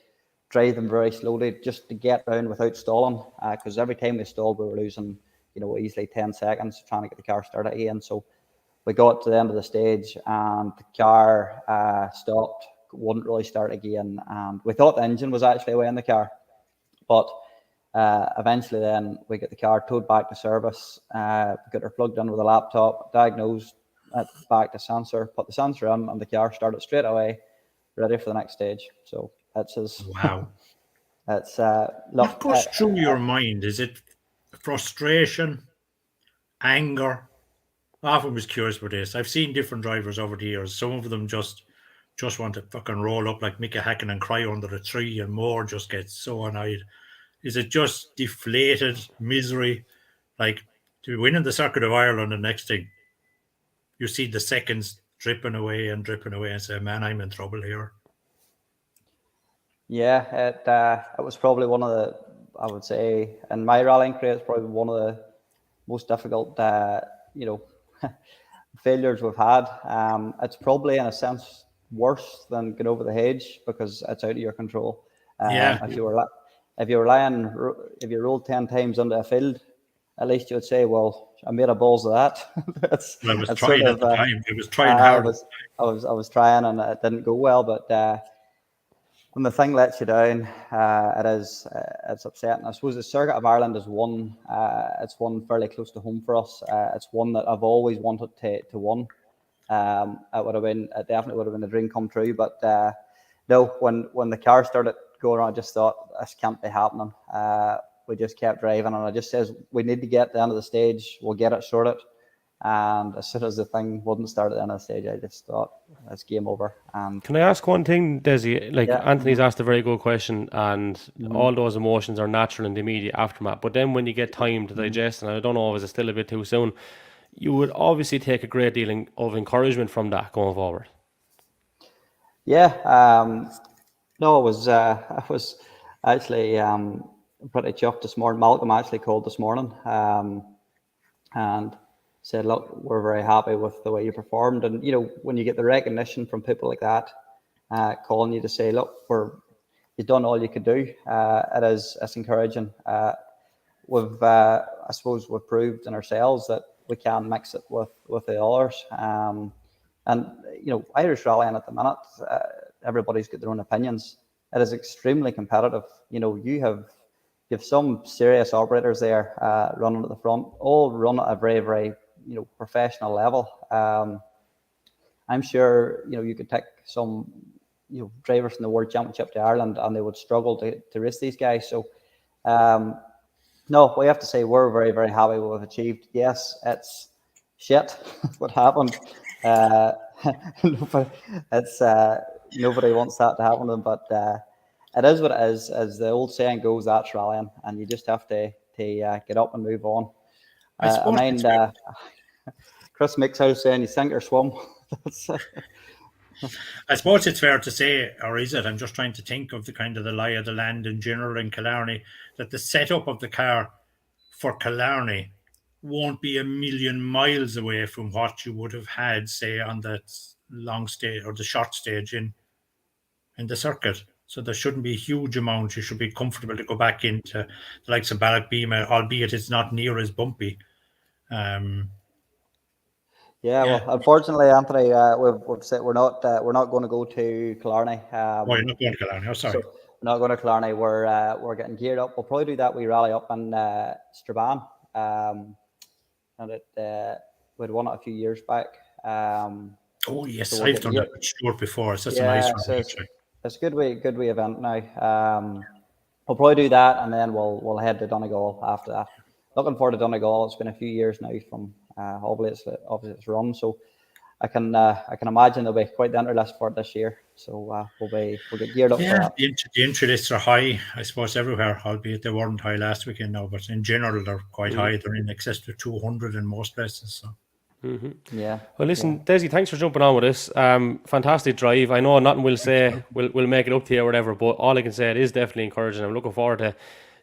drive them very slowly just to get around without stalling, because every time we stalled, we were losing, easily 10 seconds trying to get the car started again. So we got to the end of the stage, and the car stopped, wouldn't really start again, and we thought the engine was actually away in the car. But eventually then we get the car towed back to service, got her plugged in with a laptop, diagnosed it back to sensor, put the sensor in, and the car started straight away, ready for the next stage. So that's his. Wow. It's what goes through your mind? Is it frustration, anger? I often was curious about this. I've seen different drivers over the years. Some of them just want to fucking roll up like Mickey Hacken and cry under a tree, and more just gets so annoyed. Is it just deflated misery? Like, to win in the Circuit of Ireland, the next thing, you see the seconds dripping away and say, man, I'm in trouble here. Yeah, it was probably one of the, I would say, in my rallying career, it's probably one of the most difficult, failures we've had. It's probably, in a sense, worse than getting over the hedge because it's out of your control. If you rolled 10 times into a field, at least you would say, well, I made a balls of that. I was trying at the time. It was trying hard. I was trying, and it didn't go well. But when the thing lets you down, it's upsetting. I suppose the Circuit of Ireland is one. It's one fairly close to home for us. It's one that I've always wanted to win. It definitely would have been a dream come true. But no, when the car started going on, I just thought this can't be happening. We just kept driving, and I just says we need to get to the end of the stage. We'll get it sorted. And as soon as the thing wouldn't start at the end of the stage, I just thought it's game over. And can I ask one thing, Desi? Anthony's asked a very good question, and all those emotions are natural in the immediate aftermath. But then when you get time to digest, and I don't know if it's still a bit too soon, you would obviously take a great deal of encouragement from that going forward. Yeah. No, I was actually pretty chuffed this morning. Malcolm actually called this morning. and said, look, we're very happy with the way you performed. And, you know, when you get the recognition from people like that, calling you to say, look, you've done all you could do, it's encouraging. I suppose we've proved in ourselves that we can mix it with the others. And, you know, Irish rallying at the minute, everybody's got their own opinions. It is extremely competitive. You know, you have some serious operators there running at the front, all run at a very, very, you know, professional level. I'm sure, you know, you could take some, you know, drivers in the World Championship to Ireland and they would struggle to race these guys. So, no, we have to say we're very, very happy with what we've achieved. Yes, it's shit what happened. It's nobody wants that to happen to them, but it is what it is. As the old saying goes, that's rallying, and you just have to get up and move on. I mind Chris Mixhouse saying, "You sink or swim." I suppose it's fair to say, or is it? I'm just trying to think of the kind of the lie of the land in general in Killarney, that the setup of the car for Killarney won't be a million miles away from what you would have had, say, on the long stage or the short stage in the circuit. So there shouldn't be a huge amount. You should be comfortable to go back into the likes of Ballochbeema, albeit it's not near as bumpy. Yeah, well, unfortunately, Anthony, we've said we're not going to go to Killarney. You're not going to Killarney. Oh, sorry. So we're not going to Killarney. We're getting geared up. We'll probably do that. We rally up in Strabane, and we'd won it a few years back. Oh yes, so I've done that short before. It's such a nice one. It's a good way event now. We'll probably do that, and then we'll head to Donegal after that. Looking forward to Donegal. It's been a few years now from obviously it's run, so I can imagine there'll be quite the interlist for it this year. So we'll get geared up for that. The entry lists are high, I suppose, everywhere, albeit they weren't high last weekend now, but in general they're quite high. They're in excess of 200 in most places. So. Yeah. Well, listen, Desi, thanks for jumping on with us. Fantastic drive. I know nothing we'll say will make it up to you or whatever, but all I can say, it is definitely encouraging. I'm looking forward to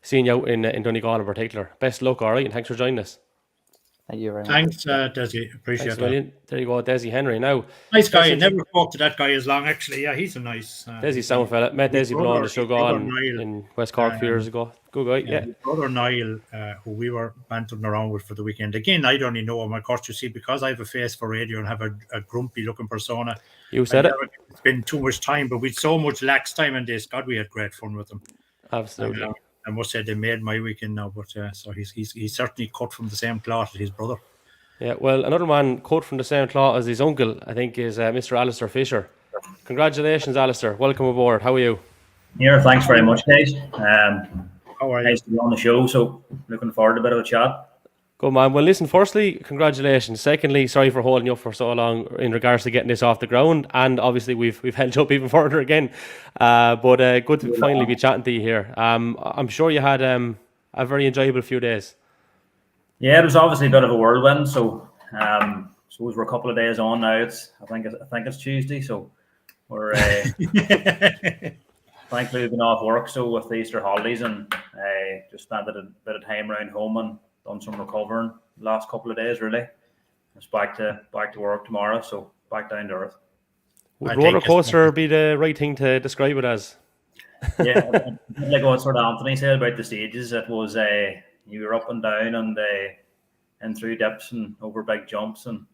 seeing you out in Donegal in particular. Best luck, all right, and thanks for joining us. Thank you very much. Thanks, Desi. Appreciate it. Million. There you go, Desi Henry. Now, nice guy. Never spoke to that guy as long, actually. Yeah, he's a nice. Desi sound fella. Met Desi below on the show in West Cork a few years ago. Good guy, yeah. His brother Niall, who we were bantering around with for the weekend. Again, I don't know him. Of course, you see, because I have a face for radio and have a grumpy-looking persona. You said it. It's been too much time, but we'd so much lax time in this. God, we had great fun with them. Absolutely. I must say they made my weekend now, but so he's certainly cut from the same cloth as his brother. Yeah, well, another man cut from the same cloth as his uncle, I think, is Mr. Alastair Fisher. Congratulations, Alastair. Welcome aboard. How are you? Yeah, thanks very much, guys. How are you? Nice to be on the show, so looking forward to a bit of a chat. Good man. Well, listen, firstly, congratulations. Secondly, sorry for holding you up for so long in regards to getting this off the ground. And obviously, we've held you up even further again. But good to finally be chatting to you here. I'm sure you had a very enjoyable few days. Yeah, it was obviously a bit of a whirlwind. So, suppose we're a couple of days on now. I think it's Tuesday, so we're thankfully we've been off work. So with the Easter holidays, and just spent a bit of time around home and done some recovering the last couple of days. Really, it's back to work tomorrow. So back down to earth. Would roller coaster be the right thing to describe it as? Yeah, like what sort of Anthony said about the stages, it was you were up and down and through dips and over big jumps, and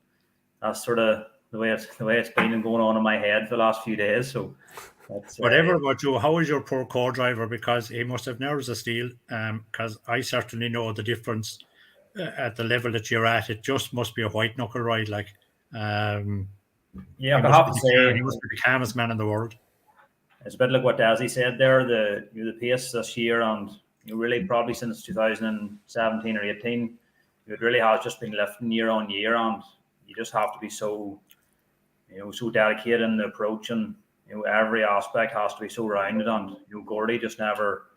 that's sort of the way it's been and going on in my head for the last few days. So whatever about you, how is your poor co-driver? Because he must have nerves of steel. Because I certainly know the difference at the level that you're at. It just must be a white knuckle ride, like. Yeah, I have to say he must be the calmest man in the world. It's a bit like what Desi said there. The pace this year, and really probably since 2017 or 18, it really has just been lifting year on year, and you just have to be so dedicated in the approach, and every aspect has to be so rounded. And Gordy just never,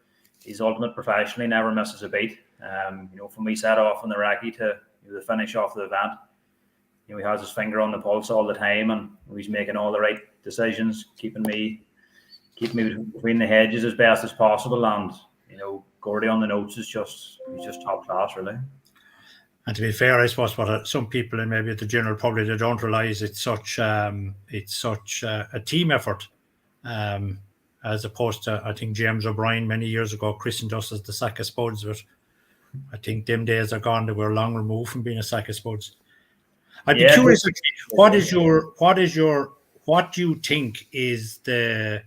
he's ultimate professionally, never misses a beat. From we set off on the recce to the finish off the event, he has his finger on the pulse all the time, and he's making all the right decisions, keeping me between the hedges as best as possible. And Gordy on the notes he's just top class, really. And to be fair, I suppose what some people and maybe the general public, they don't realise it's such a team effort, as opposed to, I think, James O'Brien many years ago christened us as the sack of spuds, but I think them days are gone. They were long removed from being a sack of spuds. I'd be curious, what do you think is the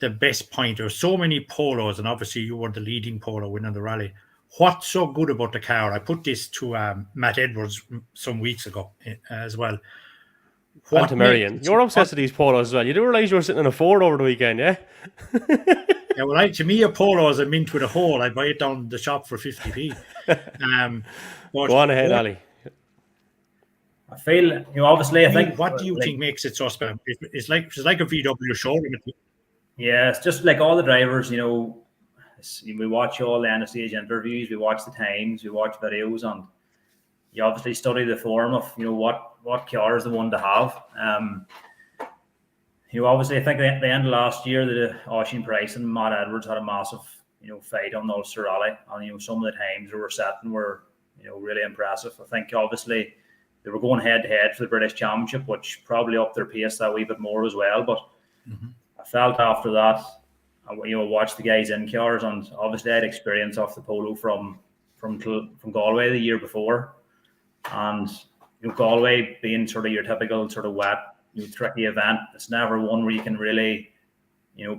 best point? There are so many polos, and obviously you were the leading polo winning the rally. What's so good about the car? I put this to Matt Edwards some weeks ago as well. And to Marion. You're obsessed with these polos as well. You do realise you were sitting in a Ford over the weekend, yeah? Yeah, well, to me, a polo is a mint with a hole. I buy it down the shop for 50p. Go on ahead, Ali. I feel, obviously, I think. What do you think makes it so special? It's like a VW showroom. Yeah, it's just like all the drivers, we watch all the end of stage interviews, we watch the times, we watch videos, and you obviously study the form of, what car is the one to have. Obviously, I think at the end of last year, the Oisin Price and Matt Edwards had a massive, fight on the Ulster Rally, and some of the times they were setting were, really impressive. I think obviously they were going head to head for the British Championship, which probably upped their pace that wee bit more as well. But I felt after that, I watched the guys in cars, and obviously I had experience off the polo from Galway the year before, and Galway being sort of your typical sort of wet, tricky event. It's never one where you can really,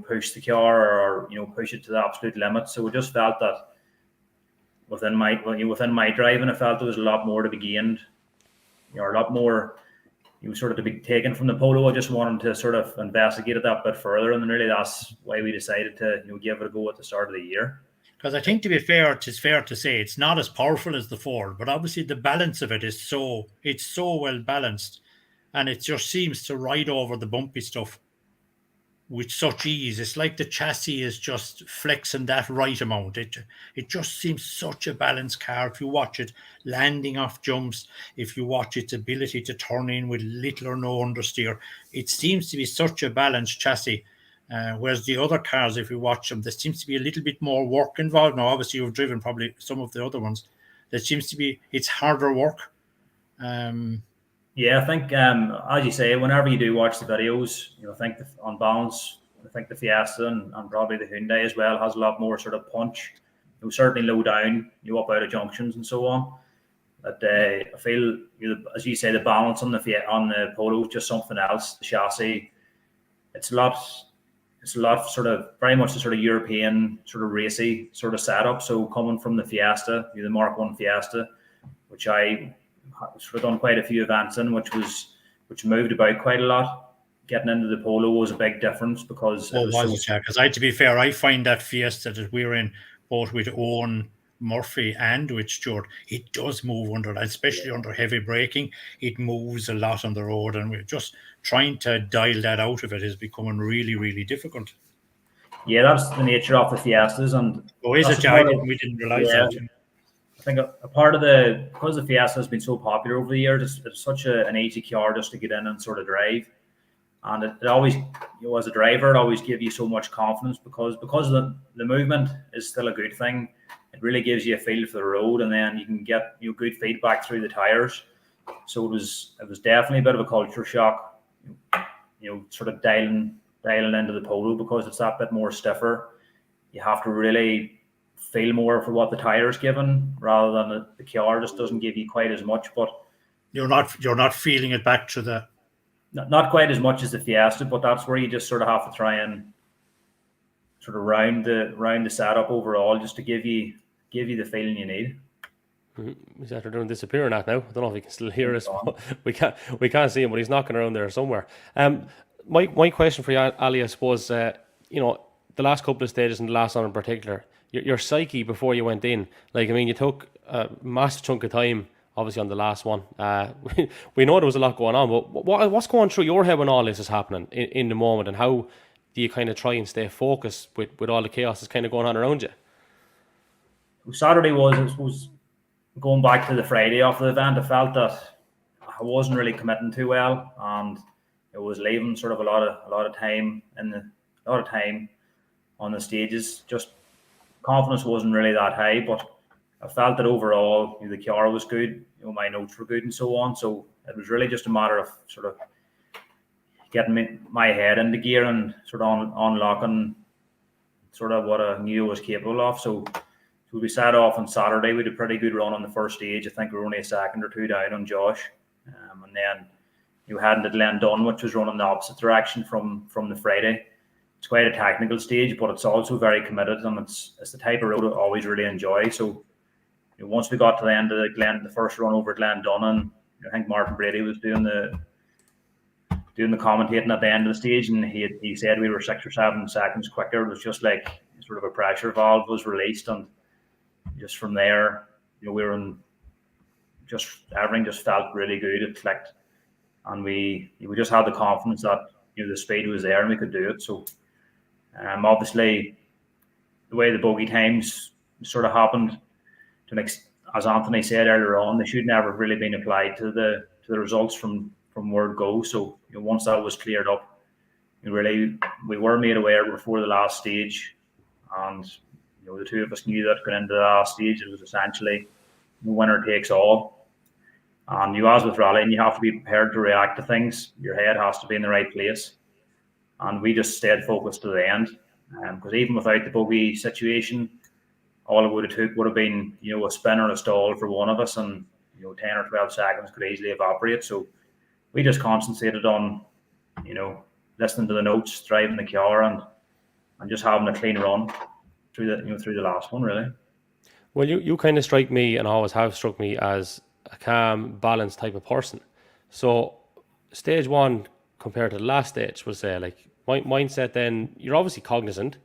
push the car or push it to the absolute limit. So we just felt that within my driving, I felt there was a lot more to be gained, a lot more. Sort of to be taken from the polo. I just wanted to sort of investigate it that bit further, and really that's why we decided to give it a go at the start of the year. Because I think, to be fair, it's fair to say it's not as powerful as the Ford, but obviously the balance of it is so well balanced, and it just seems to ride over the bumpy stuff with such ease. It's like the chassis is just flexing that right amount. It just seems such a balanced car. If you watch it landing off jumps, if you watch its ability to turn in with little or no understeer, it seems to be such a balanced chassis. Whereas the other cars, if you watch them, there seems to be a little bit more work involved. Now, obviously, you've driven probably some of the other ones. There seems to be, it's harder work. Yeah, I think, as you say, whenever you do watch the videos, I think on balance, I think the Fiesta and probably the Hyundai as well has a lot more sort of punch. Certainly low down, up out of junctions and so on. But I feel, as you say, the balance on the Polo is just something else. The chassis, it's a lot sort of very much the sort of European sort of racy sort of setup. So coming from the Fiesta, the Mark 1 Fiesta, which I sort of done quite a few events in, which moved about quite a lot. Getting into the Polo was a big difference because to be fair, I find that Fiesta that we're in, both with Owen Murphy and with Stuart, it does move under that, especially under heavy braking. It moves a lot on the road, and we're just trying to dial that out of it is becoming really, really difficult. Yeah, that's the nature of the Fiestas, and is it? We didn't realize that. I think a part of because the Fiesta has been so popular over the years, it's such an easy car just to get in and sort of drive. And it always, as a driver, it always gives you so much confidence because the movement is still a good thing. It really gives you a feel for the road, and then you can get good feedback through the tires. So it was definitely a bit of a culture shock, sort of dialing into the Polo because it's that bit more stiffer. You have to really feel more for what the tire's given rather than the car just doesn't give you quite as much. But you're not feeling it back to the. Not quite as much as the Fiesta, but that's where you just sort of have to try and sort of round the setup overall, just to give you the feeling you need. He's after doing disappear or not now. I don't know if he can still hear us. We can't see him, but he's knocking around there somewhere. My question for you, Ali, I suppose, the last couple of stages and the last one in particular, your psyche before you went in, you took a massive chunk of time. Obviously on the last one, we know there was a lot going on, but what's going through your head when all this is happening in the moment, and how do you kind of try and stay focused with all the chaos that's kind of going on around you? Saturday was going back to the Friday of the event. I felt that I wasn't really committing too well, and it was leaving sort of a lot of time on the stages. Just confidence wasn't really that high, but I felt that overall, the car was good, my notes were good and so on. So it was really just a matter of sort of getting my head into gear and sort of unlocking sort of what I knew I was capable of. So we set off on Saturday. We did a pretty good run on the first stage. I think we were only a second or two down on Josh. And then you had into Glendon, which was running the opposite direction from the Friday. It's quite a technical stage, but it's also very committed, and it's the type of road I always really enjoy. So once we got to the end of the first run over Glendon, and I think Martin Brady was doing the commentating at the end of the stage, and he said we were 6 or 7 seconds quicker. It was just like sort of a pressure valve was released, and just from there, we were in everything just felt really good. It clicked, and we just had the confidence that the speed was there and we could do it. So obviously the way the bogey times sort of happened, as Anthony said earlier on, they should never have really been applied to the results from word go. So once that was cleared up, we were made aware before the last stage, and the two of us knew that going into the last stage it was essentially winner takes all. And as with rallying, you have to be prepared to react to things. Your head has to be in the right place, and we just stayed focused to the end. Because even without the bogey situation, all it would have been a spin or a stall for one of us, and 10 or 12 seconds could easily evaporate. So we just concentrated on listening to the notes, driving the car, and just having a clean run through the last one, really. Well, you kind of strike me, and always have struck me, as a calm, balanced type of person. So stage one compared to the last stage, we'll say, like, mindset, then you're obviously cognizant,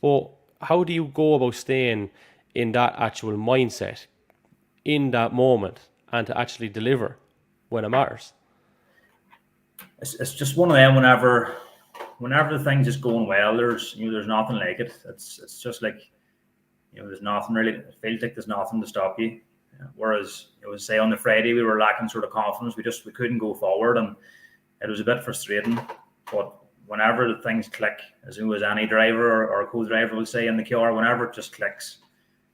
but how do you go about staying in that actual mindset in that moment and to actually deliver when it matters? It's just one of them. Whenever the thing's just going well, there's nothing like it. It's just like there's nothing really. It feels like there's nothing to stop you. Whereas it was, say, on the Friday, we were lacking sort of confidence. We couldn't go forward, and it was a bit frustrating. But whenever the things click, as any driver or co-driver will say in the car, whenever it just clicks,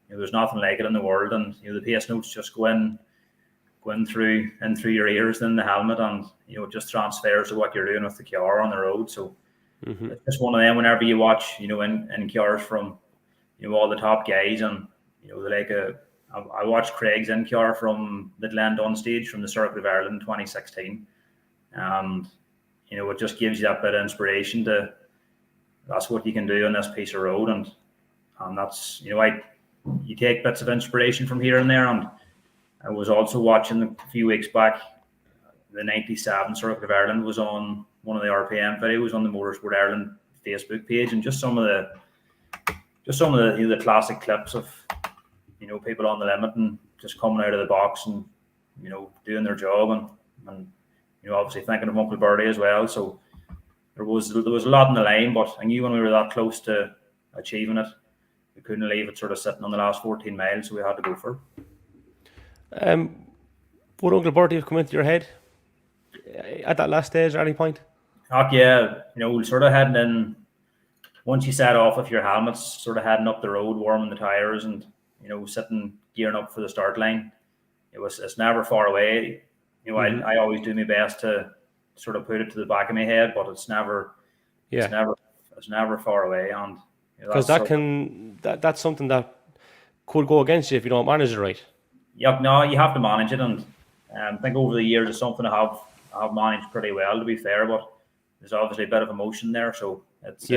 there's nothing like it in the world. And the pace notes just go in through your ears, in the helmet, and it just transfers to what you're doing with the car on the road. So it's just one of them. Whenever you watch, in cars from all the top guys, and I watched Craig's in car from the Glendon stage from the Circuit of Ireland 2016, and it just gives you that bit of inspiration that's what you can do on this piece of road, and that's you take bits of inspiration from here and there. And I was also watching a few weeks back, the 97 Circuit of Ireland was on one of the RPM videos on the Motorsport Ireland Facebook page, and just some of the the classic clips of people on the limit and just coming out of the box and doing their job, and obviously thinking of Uncle Birdie as well. So there was a lot in the line, but I knew when we were that close to achieving it, we couldn't leave it sort of sitting on the last 14 miles, so we had to go for it. Would Uncle Birdie have come into your head at that last stage at any point? Yeah, we sort of heading in. Once you set off with your helmets, sort of heading up the road, warming the tires, and sitting gearing up for the start line. It's never far away. I always do my best to sort of put it to the back of my head, but it's never far away. And because that's something that could go against you if you don't manage it right. Yep, no, you have to manage it, and I think over the years it's something I have managed pretty well, to be fair. But there's obviously a bit of emotion there, so it's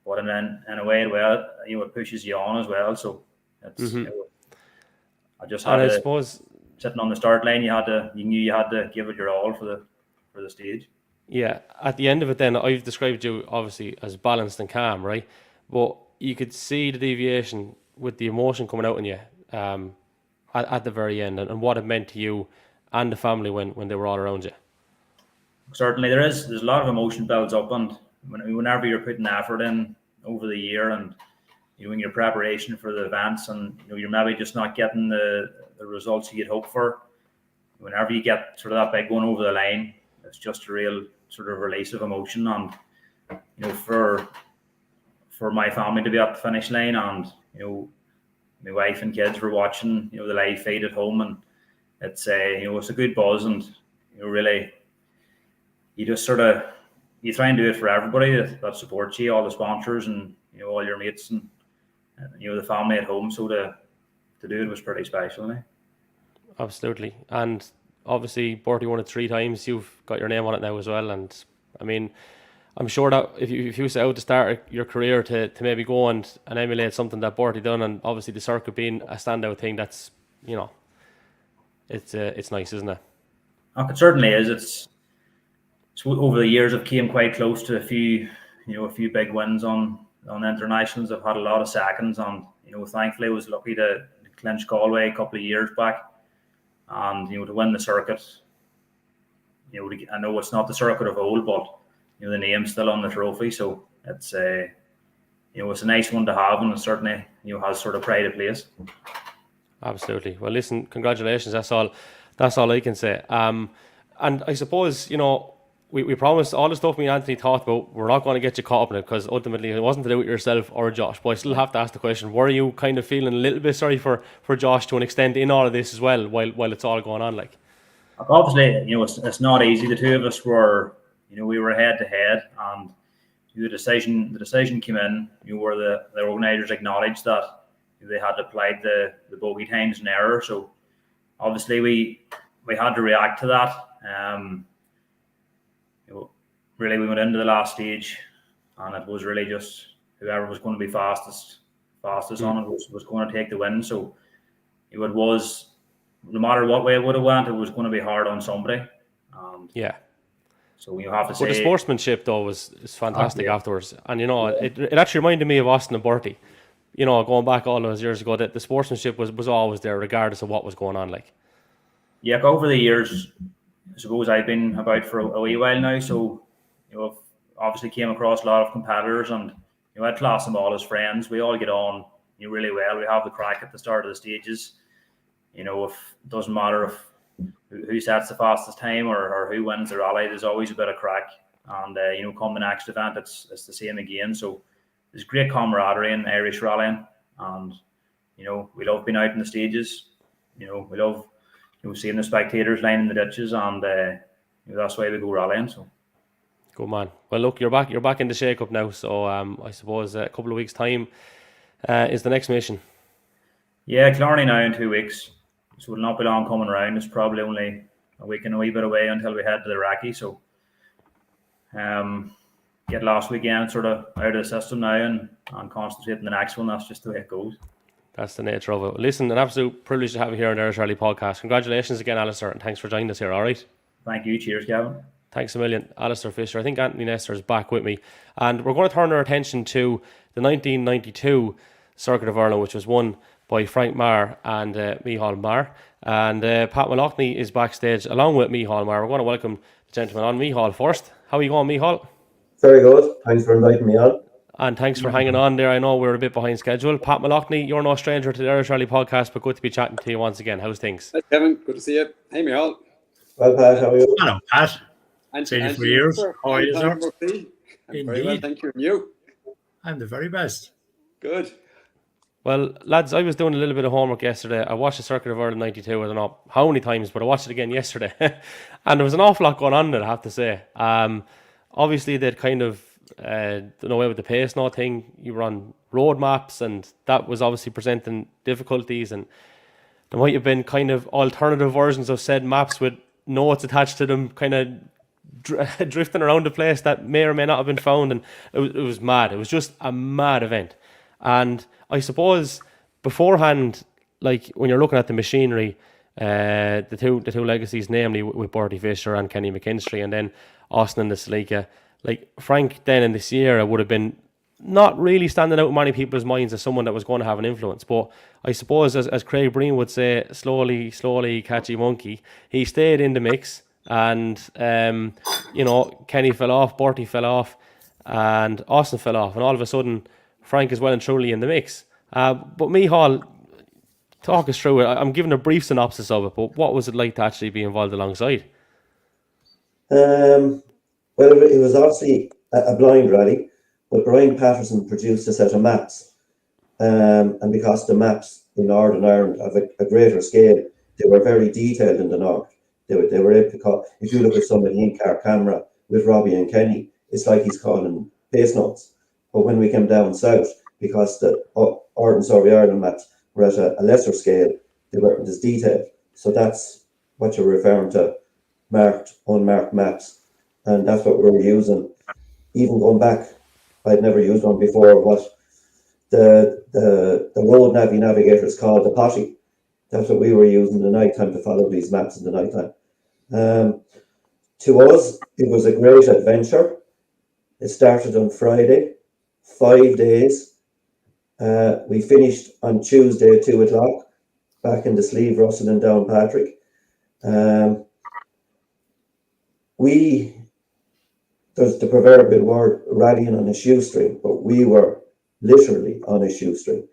but in a way, it pushes you on as well. So it's I just had I suppose sitting on the start line, you knew you had to give it your all for the stage. Yeah, at the end of it, then I've described you obviously as balanced and calm, right? But you could see the deviation with the emotion coming out in you at the very end, and what it meant to you and the family when they were all around you. Certainly, there's a lot of emotion builds up, and whenever you're putting effort in over the year, and in your preparation for the events, and you're maybe just not getting the results you'd hope for. Whenever you get sort of that big one over the line, it's just a real sort of release of emotion, and for my family to be at the finish line, and my wife and kids were watching, the live feed at home, and it's it's a good buzz, and really, you just sort of you try and do it for everybody that supports you, all the sponsors, and all your mates, and the family at home. So to do it was pretty special. Absolutely. And obviously, Bertie won it 3 times. You've got your name on it now as well. And I mean, I'm sure that if you set out to start your career to maybe go and emulate something that Bertie done, and obviously the circuit being a standout thing, that's it's nice, isn't it? It certainly is. It's over the years I've came quite close to a few big wins on internationals. I've had a lot of seconds, and thankfully I was lucky to clinch Galway a couple of years back, and to win the circuit. I know it's not the circuit of old, but the name's still on the trophy, so it's it's a nice one to have, and it certainly has sort of pride of place. Absolutely. Well, listen, congratulations. That's all I can say. And I suppose we promised all the stuff me and Anthony talked about. We're not going to get you caught up in it, because ultimately it wasn't to do with yourself or Josh. But I still have to ask the question: were you kind of feeling a little bit sorry for Josh to an extent in all of this as well, while it's all going on? Like, obviously, it's not easy. The two of us were, we were head to head, and the decision came in. Where the organisers acknowledged that they had applied the bogey times in error. So obviously we had to react to that. Really, we went into the last stage, and it was really just whoever was going to be fastest on it was going to take the win. So it was, no matter what way it would have went, it was going to be hard on somebody. Yeah. So you have to say, but the sportsmanship though is fantastic afterwards, and it actually reminded me of Austin and Bertie. Going back all those years ago, that the sportsmanship was always there, regardless of what was going on. Like, yeah, over the years, I suppose I've been about for a wee while now, so I've obviously came across a lot of competitors, and I'd class them all as friends. We all get on really well. We have the crack at the start of the stages. If it doesn't matter if who sets the fastest time or who wins the rally, there's always a bit of crack. And come the next event, it's the same again. So there's great camaraderie in Irish rallying, and we love being out in the stages. We love seeing the spectators lining the ditches, and that's why we go rallying. So. Good man. Well, look, you're back in the shake-up now, so I suppose a couple of weeks' time is the next mission. Yeah, Killarney now in 2 weeks, so it'll not be long coming around. It's probably only a week and a wee bit away until we head to the Iraqi. So get last weekend sort of out of the system now, and concentrate on the next one. That's just the way it goes. That's the nature of it. Listen, an absolute privilege to have you here on the Irish Rally Podcast. Congratulations again, Alastair, and thanks for joining us here, all right? Thank you. Cheers, Gavin. Thanks a million, Alastair Fisher. I think Anthony Nestor is back with me, and we're going to turn our attention to the 1992 Circuit of Ireland, which was won by Frank Maher and Maher. And Pat Moloughney is backstage along with Maher. We're going to welcome the gentleman on. Maher first. How are you going, Maher? Very good. Thanks for inviting me on. And thanks for hanging on there. I know we're a bit behind schedule. Pat Moloughney, you're no stranger to the Irish Rally Podcast, but good to be chatting to you once again. How's things? Hi, Kevin. Good to see you. Hey, Maher. Well, Pat, how are you? Hello, Pat. Seen you for years. How are you, sir? I'm very well, thank you. And you? I'm the very best. Good. Well, lads, I was doing a little bit of homework yesterday. I watched the Circuit of Ireland 92, I don't know how many times, but I watched it again yesterday. And there was an awful lot going on there, I have to say. Obviously, they'd kind of done away with the pace no thing. You were on road maps, and that was obviously presenting difficulties. And there might have been kind of alternative versions of said maps with notes attached to them, kind of drifting around the place that may or may not have been found. And it was mad. It was just a mad event. And I suppose beforehand, like when you're looking at the machinery, the two legacies, namely with Bertie Fisher and Kenny McKinstry, and then Austin and the Salika, like Frank then in this year would have been not really standing out in many people's minds as someone that was going to have an influence. But I suppose, as Craig Breen would say, slowly, catchy monkey, he stayed in the mix. And, Kenny fell off, Bertie fell off, and Austin fell off. And all of a sudden, Frank is well and truly in the mix. But Micheál, talk us through it. I'm giving a brief synopsis of it, but what was it like to actually be involved alongside? Well, it was obviously a blind rally, but Brian Patterson produced a set of maps. And because the maps, in Northern Ireland of a greater scale. They were very detailed in the north. They were able to call. If you look at some of the in-car camera with Robbie and Kenny, it's like he's calling pace notes. But when we came down south, because the Ireland Survey Ireland maps were at a lesser scale, they weren't as detailed. So that's what you're referring to, marked, unmarked maps. And that's what we were using. Even going back, I'd never used one before, but the road navigators called the potty. That's what we were using in the night time to follow these maps in the night time. To us, it was a great adventure. It started on Friday, 5 days. We finished on Tuesday at 2 o'clock, back in the Sleeve, Russell and Downpatrick. There's the proverbial word rallying on a shoestring, but we were literally on a shoestring.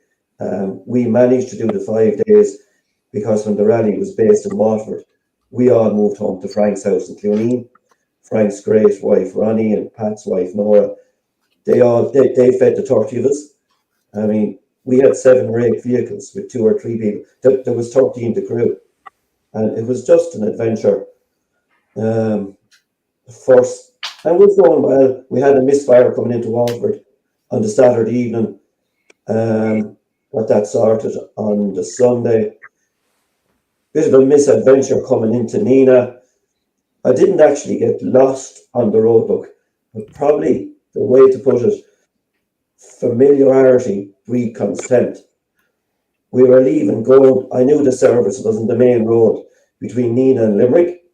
We managed to do the 5 days because when the rally was based in Waterford, we all moved home to Frank's house in Clooneen. Frank's great wife Ronnie and Pat's wife Nora, they fed the 30 of us. I mean, we had 7 or 8 vehicles with 2 or 3 people. There was 13 to crew, and it was just an adventure. First, and it was going well. We had a misfire coming into Waterford on the Saturday evening. Got that sorted on the Sunday. Bit of a misadventure coming into Nina. I didn't actually get lost on the road book, but probably the way to put it, familiarity breeds contempt. We were leaving, going. I knew the service was on the main road between Nina and Limerick.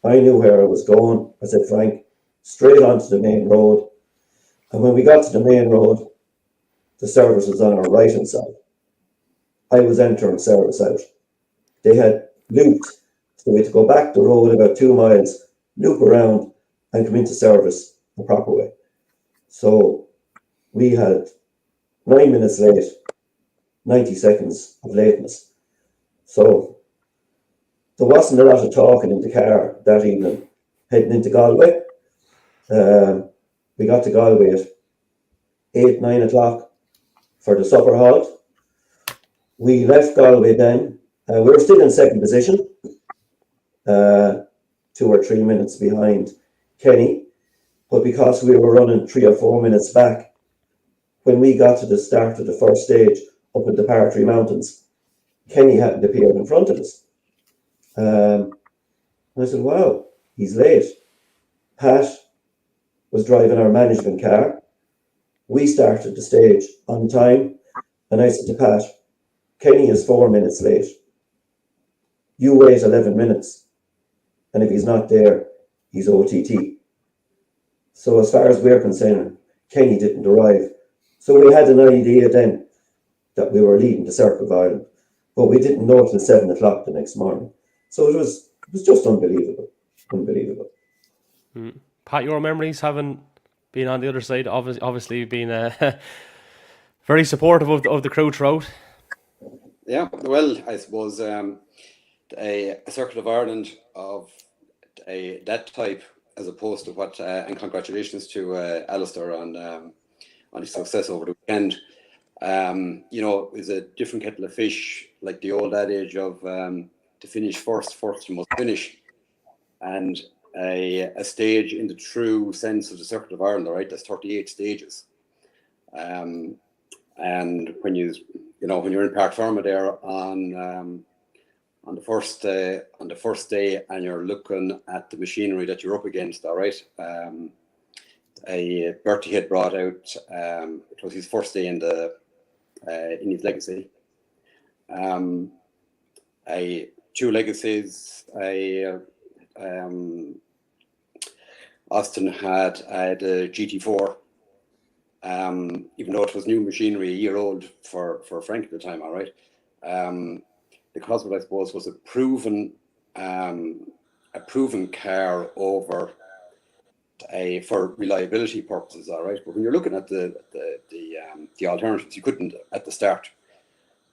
I knew where I was going. I said, Frank, straight onto the main road. And when we got to the main road, the service was on our right hand side. I was entering service out. They had looped, so we had to go back the road about 2 miles, loop around, and come into service the proper way. So we had 9 minutes late, 90 seconds of lateness. So there wasn't a lot of talking in the car that evening, heading into Galway. We got to Galway at 8, 9 o'clock for the supper halt. We left Galway then. We were still in second position, 2 or 3 minutes behind Kenny. But because we were running 3 or 4 minutes back, when we got to the start of the first stage up in the Partry Mountains, Kenny hadn't appeared in front of us. And I said, wow, he's late. Pat was driving our management car. We started the stage on time. And I said to Pat, Kenny is 4 minutes late. You wait 11 minutes. And if he's not there, he's OTT. So as far as we're concerned, Kenny didn't arrive. So we had an idea then that we were leading the Circle of Ireland, but we didn't know till 7 o'clock the next morning. So it was just unbelievable. Pat, your memories having been on the other side, obviously being very supportive of the crew throughout. Yeah, well, I suppose a Circuit of Ireland of that type, as opposed to what, and congratulations to Alastair on his success over the weekend. Is a different kettle of fish, like the old adage of to finish first you must finish. And a stage in the true sense of the Circuit of Ireland, all right, that's 38 stages. And when you're in Park Ferma there on the first day, and you're looking at the machinery that you're up against, all right. Bertie had brought out, it was his first day in his legacy. 2 legacies. Austin had a GT4. Even though it was new machinery, a year old for Frank at the time, all right. Because what I suppose was a proven car over for reliability purposes, all right. But when you're looking at the alternatives, you couldn't at the start,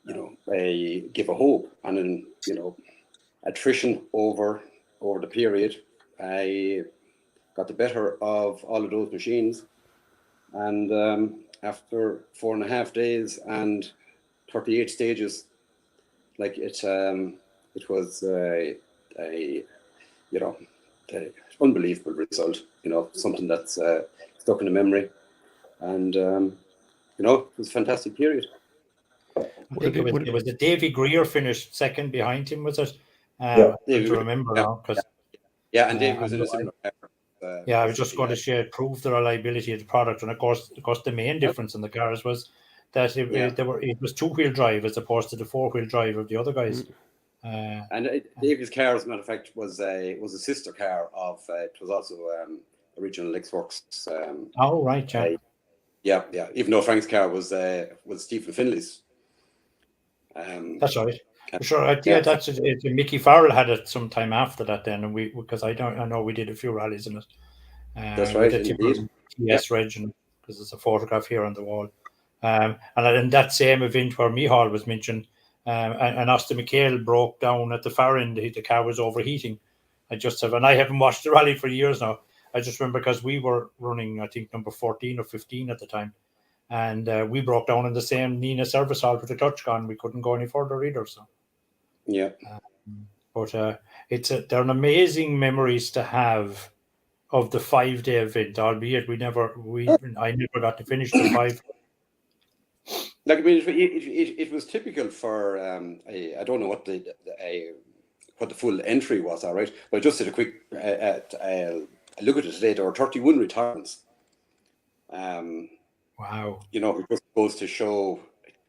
give a hope, and then attrition over the period, I got the better of all of those machines. And after 4.5 days and 38 stages, like it was a unbelievable result. Something that's stuck in the memory, and it was a fantastic period. I think it was the Davy Greer finished second behind him, was it? Yeah. I don't remember now, because and Davy was in a similar car. I was just going to say, prove the reliability of the product, and of course the main difference in the cars was that it was 2-wheel drive as opposed to the 4-wheel drive of the other guys. And Davy's car, as a matter of fact, was a sister car of. It was also original X-Works. Oh right, yeah. Even though Frank's car was Stephen Finley's. That's right. Sure, that's it. Mickey Farrell had it some time after that. Then, and I know we did a few rallies in it. That's right, indeed. TS Reg, because there's a photograph here on the wall. And in that same event where Micheál was mentioned, and Austin McHale broke down at the far end. The car was overheating. And I haven't watched the rally for years now. I just remember because we were running, I think, number 14 or 15 at the time. And we broke down in the same Nina service hall with the clutch gone. We couldn't go any further either. So, yeah. But they're an amazing memories to have of the 5-day event. Albeit I never got to finish the 5. Like, I mean, it was typical for I don't know what the full entry was. All right, but I just did a quick look at it today. There were 31 returns. Wow. It just goes to show,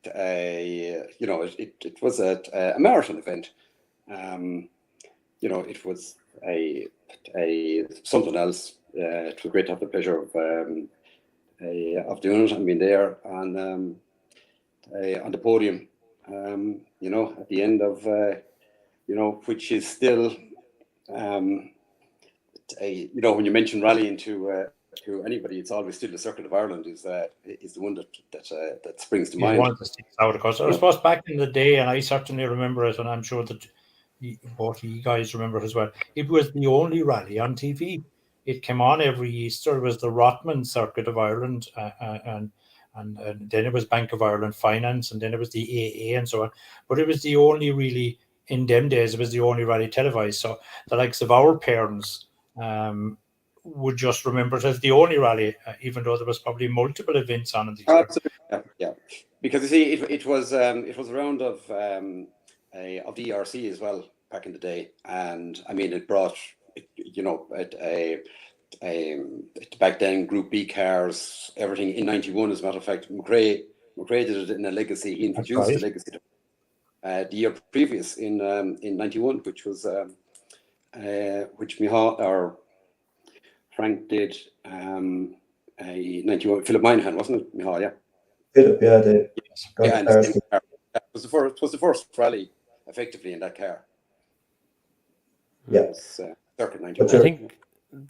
it was a marathon event. It was a something else. It was great to have the pleasure of doing it and being there on the podium. At the end of which is still when you mention rallying to anybody, it's always still the Circuit of Ireland is the one that springs to mind. One that sticks out, of course. I suppose back in the day, and I certainly remember it, and I'm sure that both you guys remember it as well. It was the only rally on TV. It came on every Easter. It was the Rotman Circuit of Ireland, and then it was Bank of Ireland Finance, and then it was the AA and so on. But it was the only really, in them days, it was the only rally televised. So the likes of our parents would just remember it as the only rally, even though there was probably multiple events on it. Absolutely, yeah. Because you see, it was a round of the ERC as well back in the day, and I mean it brought back then Group B cars, everything in '91. As a matter of fact, McRae did it in a legacy. He introduced the legacy the year previous in '91, which was which Micheál or Frank did a '91. Philip Moynihan, wasn't it, Micheál? Yeah. Philip, yeah, and it was the first rally effectively in that car. Yeah. Circuit 91. I think.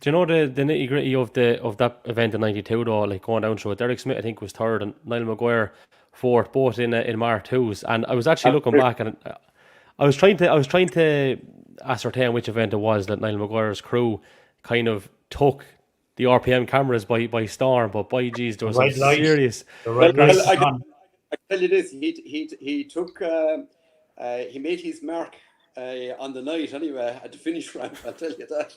Do you know the nitty gritty of that event in '92 though? Like going down through it, Derek Smith I think was third and Niall Maguire fourth, both in Maher 2s. And I was actually looking back and I was trying to ascertain which event it was that Niall Maguire's crew kind of took the RPM cameras by storm. But by geez, there was some serious. I can tell you this: he took he made his mark on the night anyway at the finish ramp. I'll tell you that.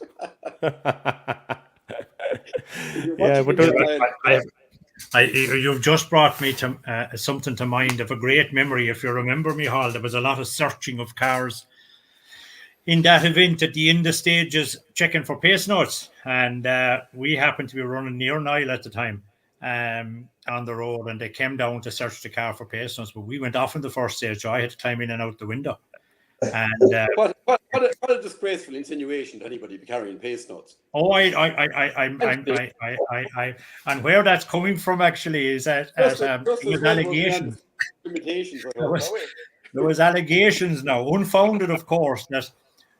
Yeah, but you've just brought me to something to mind of a great memory. If you remember, Micheál, there was a lot of searching of cars in that event at the end of stages, checking for pace notes, and we happened to be running near Niall at the time on the road, and they came down to search the car for pace notes, but we went off in the first stage, so I had to climb in and out the window. And what a disgraceful insinuation to anybody be carrying pace notes. Oh, and where that's coming from actually is that allegations. There was allegations now, unfounded of course, that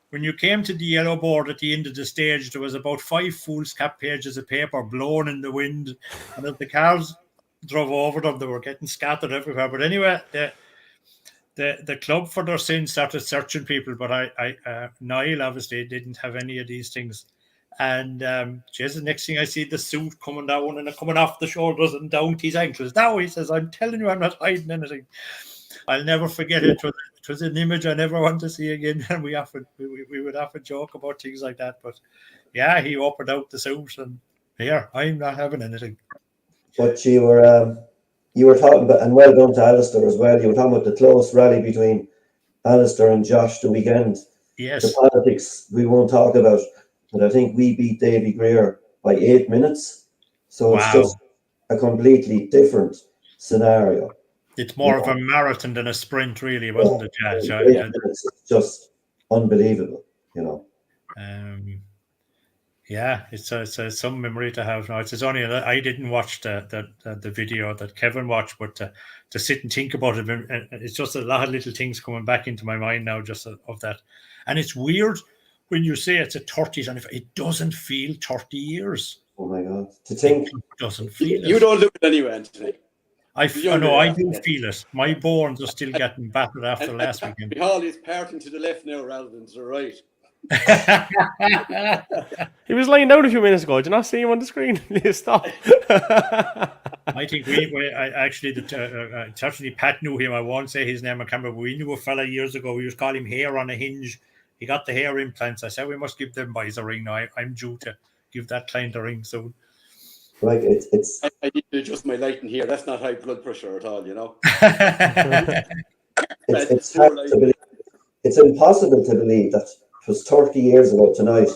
when you came to the yellow board at the end of the stage, there was about 5 foolscap pages of paper blown in the wind, and as the cars drove over them, they were getting scattered everywhere. But anyway, the club for their sins started searching people, but Niall obviously didn't have any of these things. And the next thing I see the suit coming down and coming off the shoulders and down to his ankles. Now he says, "I'm telling you, I'm not hiding anything." I'll never forget it. It was an image I never want to see again. And we would often joke about things like that. But yeah, he opened out the suit and here, I'm not having anything. But you were talking about, and well done to Alastair as well. You were talking about the close rally between Alastair and Josh the weekend. Yes. The politics we won't talk about, but I think we beat Davy Greer by 8 minutes. So It's just a completely different scenario. It's more of a marathon than a sprint, really, wasn't it, Judge? 8 minutes, it's just unbelievable, Yeah, it's some memory to have now. It's only I didn't watch the video that Kevin watched, but to sit and think about it, it's just a lot of little things coming back into my mind now, just of that. And it's weird when you say it's a 30s, and if it doesn't feel 30 years. Oh my God! To think, it doesn't feel. You don't look it anyway, Anthony. I do feel it. My bones are still getting battered after last weekend. Hall is parting to the left now rather than to the right. He was lying down a few minutes ago. Did you not see him on the screen? Stop. I think we actually, certainly Pat knew him. I won't say his name on camera, but we knew a fella years ago. We used to call him Hair on a Hinge. He got the hair implants. I said we must give them boys a ring now. I'm due to give that client a ring soon. Like it's. I need to adjust my lighting here. That's not high blood pressure at all, It's hard to believe. It's impossible to believe that it was 30 years ago tonight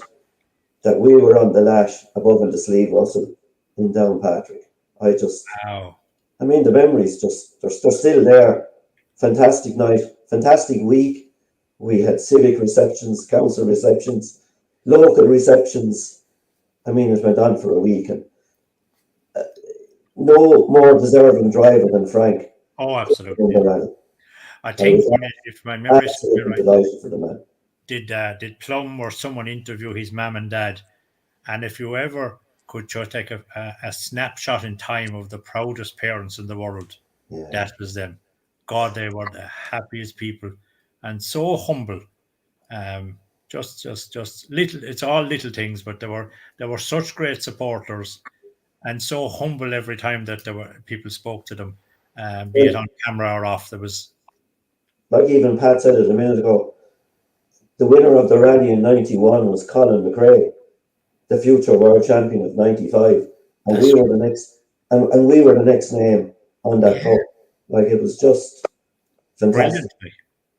that we were on the lash above in the sleeve Russell in Downpatrick. Wow. I mean, the memories they're still there. Fantastic night, fantastic week. We had civic receptions, council receptions, local receptions. I mean, it went on for a week, and no more deserving driver than Frank. Oh, absolutely. I think if my memory is right, delighted for the man. Did Plum or someone interview his mum and dad? And if you ever could just take a snapshot in time of the proudest parents in the world, that was them. God, they were the happiest people and so humble. Just little. It's all little things, but they were such great supporters and so humble every time that people spoke to them, be it on camera or off. There was, like even Pat said it a minute ago, the winner of the rally in 91 was Colin McRae, the future world champion of 95. And we were the next, and we were the next name on that cup. Like, it was just fantastic.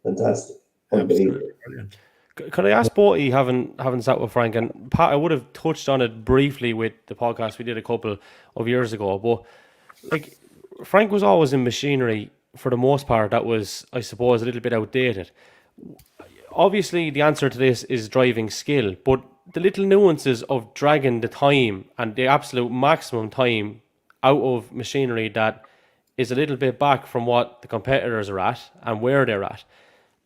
Fantastic. Unbelievable. Brilliant. Could I ask both of you, having sat with Frank, and Pat, I would have touched on it briefly with the podcast we did a couple of years ago, but like, Frank was always in machinery for the most part that was, I suppose, a little bit outdated. Obviously, the answer to this is driving skill, but the little nuances of dragging the time and the absolute maximum time out of machinery that is a little bit back from what the competitors are at and where they're at.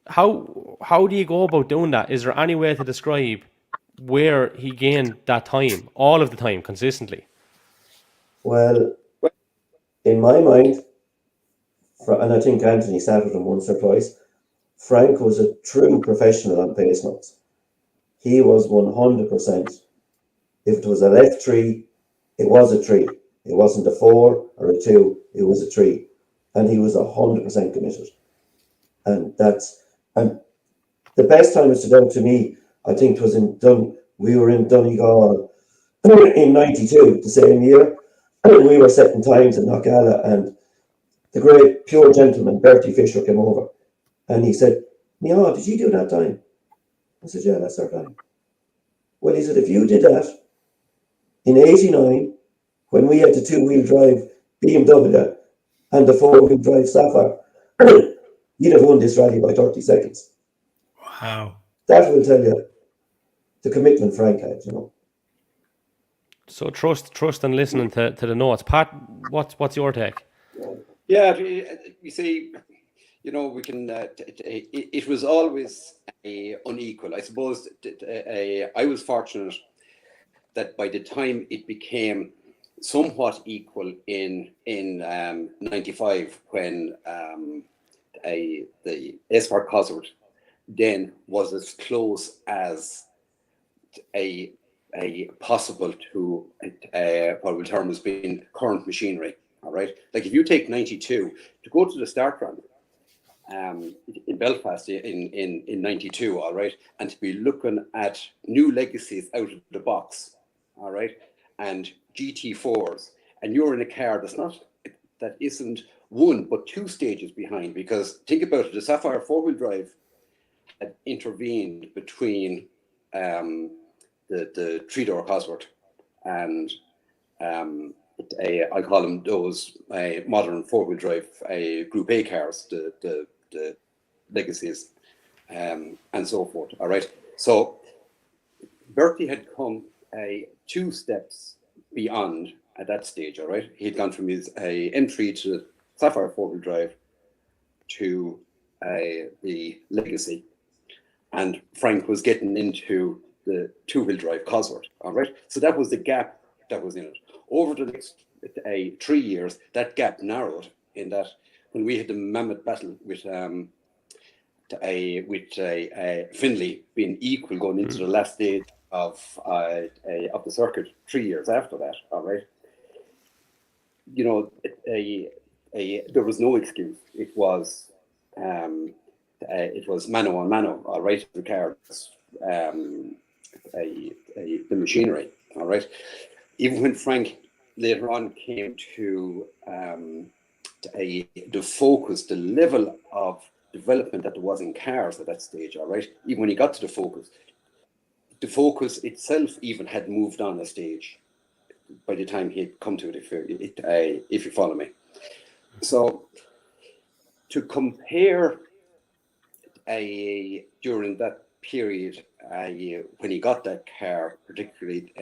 How do you go about doing that? Is there any way to describe where he gained that time, all of the time, consistently? Well, in my mind, and I think Anthony sat with him once or twice, Frank was a true professional on pace notes. He was 100%. If it was a left tree, it was a tree. It wasn't a 4 or a 2, it was a tree. And he was 100% committed. And the best time it stood out to me, I think, was we were in Donegal in 92, the same year. We were setting times in Knockalla, and the great pure gentleman, Bertie Fisher, came over. And he said, "Mia, did you do that time?" I said, "Yeah, that's our time." Well, he said, "If you did that in 89, when we had the 2-wheel drive BMW and the 4-wheel drive Sapphire, you'd have won this rally by 30 seconds. Wow. That will tell you the commitment Frank had, So trust and listening to the notes. Pat, what's your take? Yeah, you see, we can. It was always unequal. I suppose I was fortunate that by the time it became somewhat equal in 95, when the Esport Cosworth then was as close as a possible to what we term as being current machinery. All right, like if you take 92 to go to the start run, in Belfast in 92, all right, and to be looking at new legacies out of the box, all right, and GT4s, and you're in a car that isn't one but two stages behind, because think about it, the Sapphire four-wheel drive had intervened between the three-door Cosworth and I call them those modern four-wheel drive Group A cars, the legacies, and so forth. All right. So Bertie had come 2 steps beyond at that stage. All right. He'd gone from his M3 to the Sapphire four-wheel drive to the legacy, and Frank was getting into the two-wheel drive Cosworth. All right. So that was the gap that was in it. Over the next 3 years, that gap narrowed in that when we had the mammoth battle with Finley being equal going into the last stage of the circuit 3 years after that. All right, you know, there was no excuse. It was mano a mano. All right, the cars, the machinery. All right. Even when Frank later on came to the focus, the level of development that there was in cars at that stage, all right, even when he got to the focus itself even had moved on a stage by the time he had come to it, if you follow me. So to compare during that period, when he got that car, particularly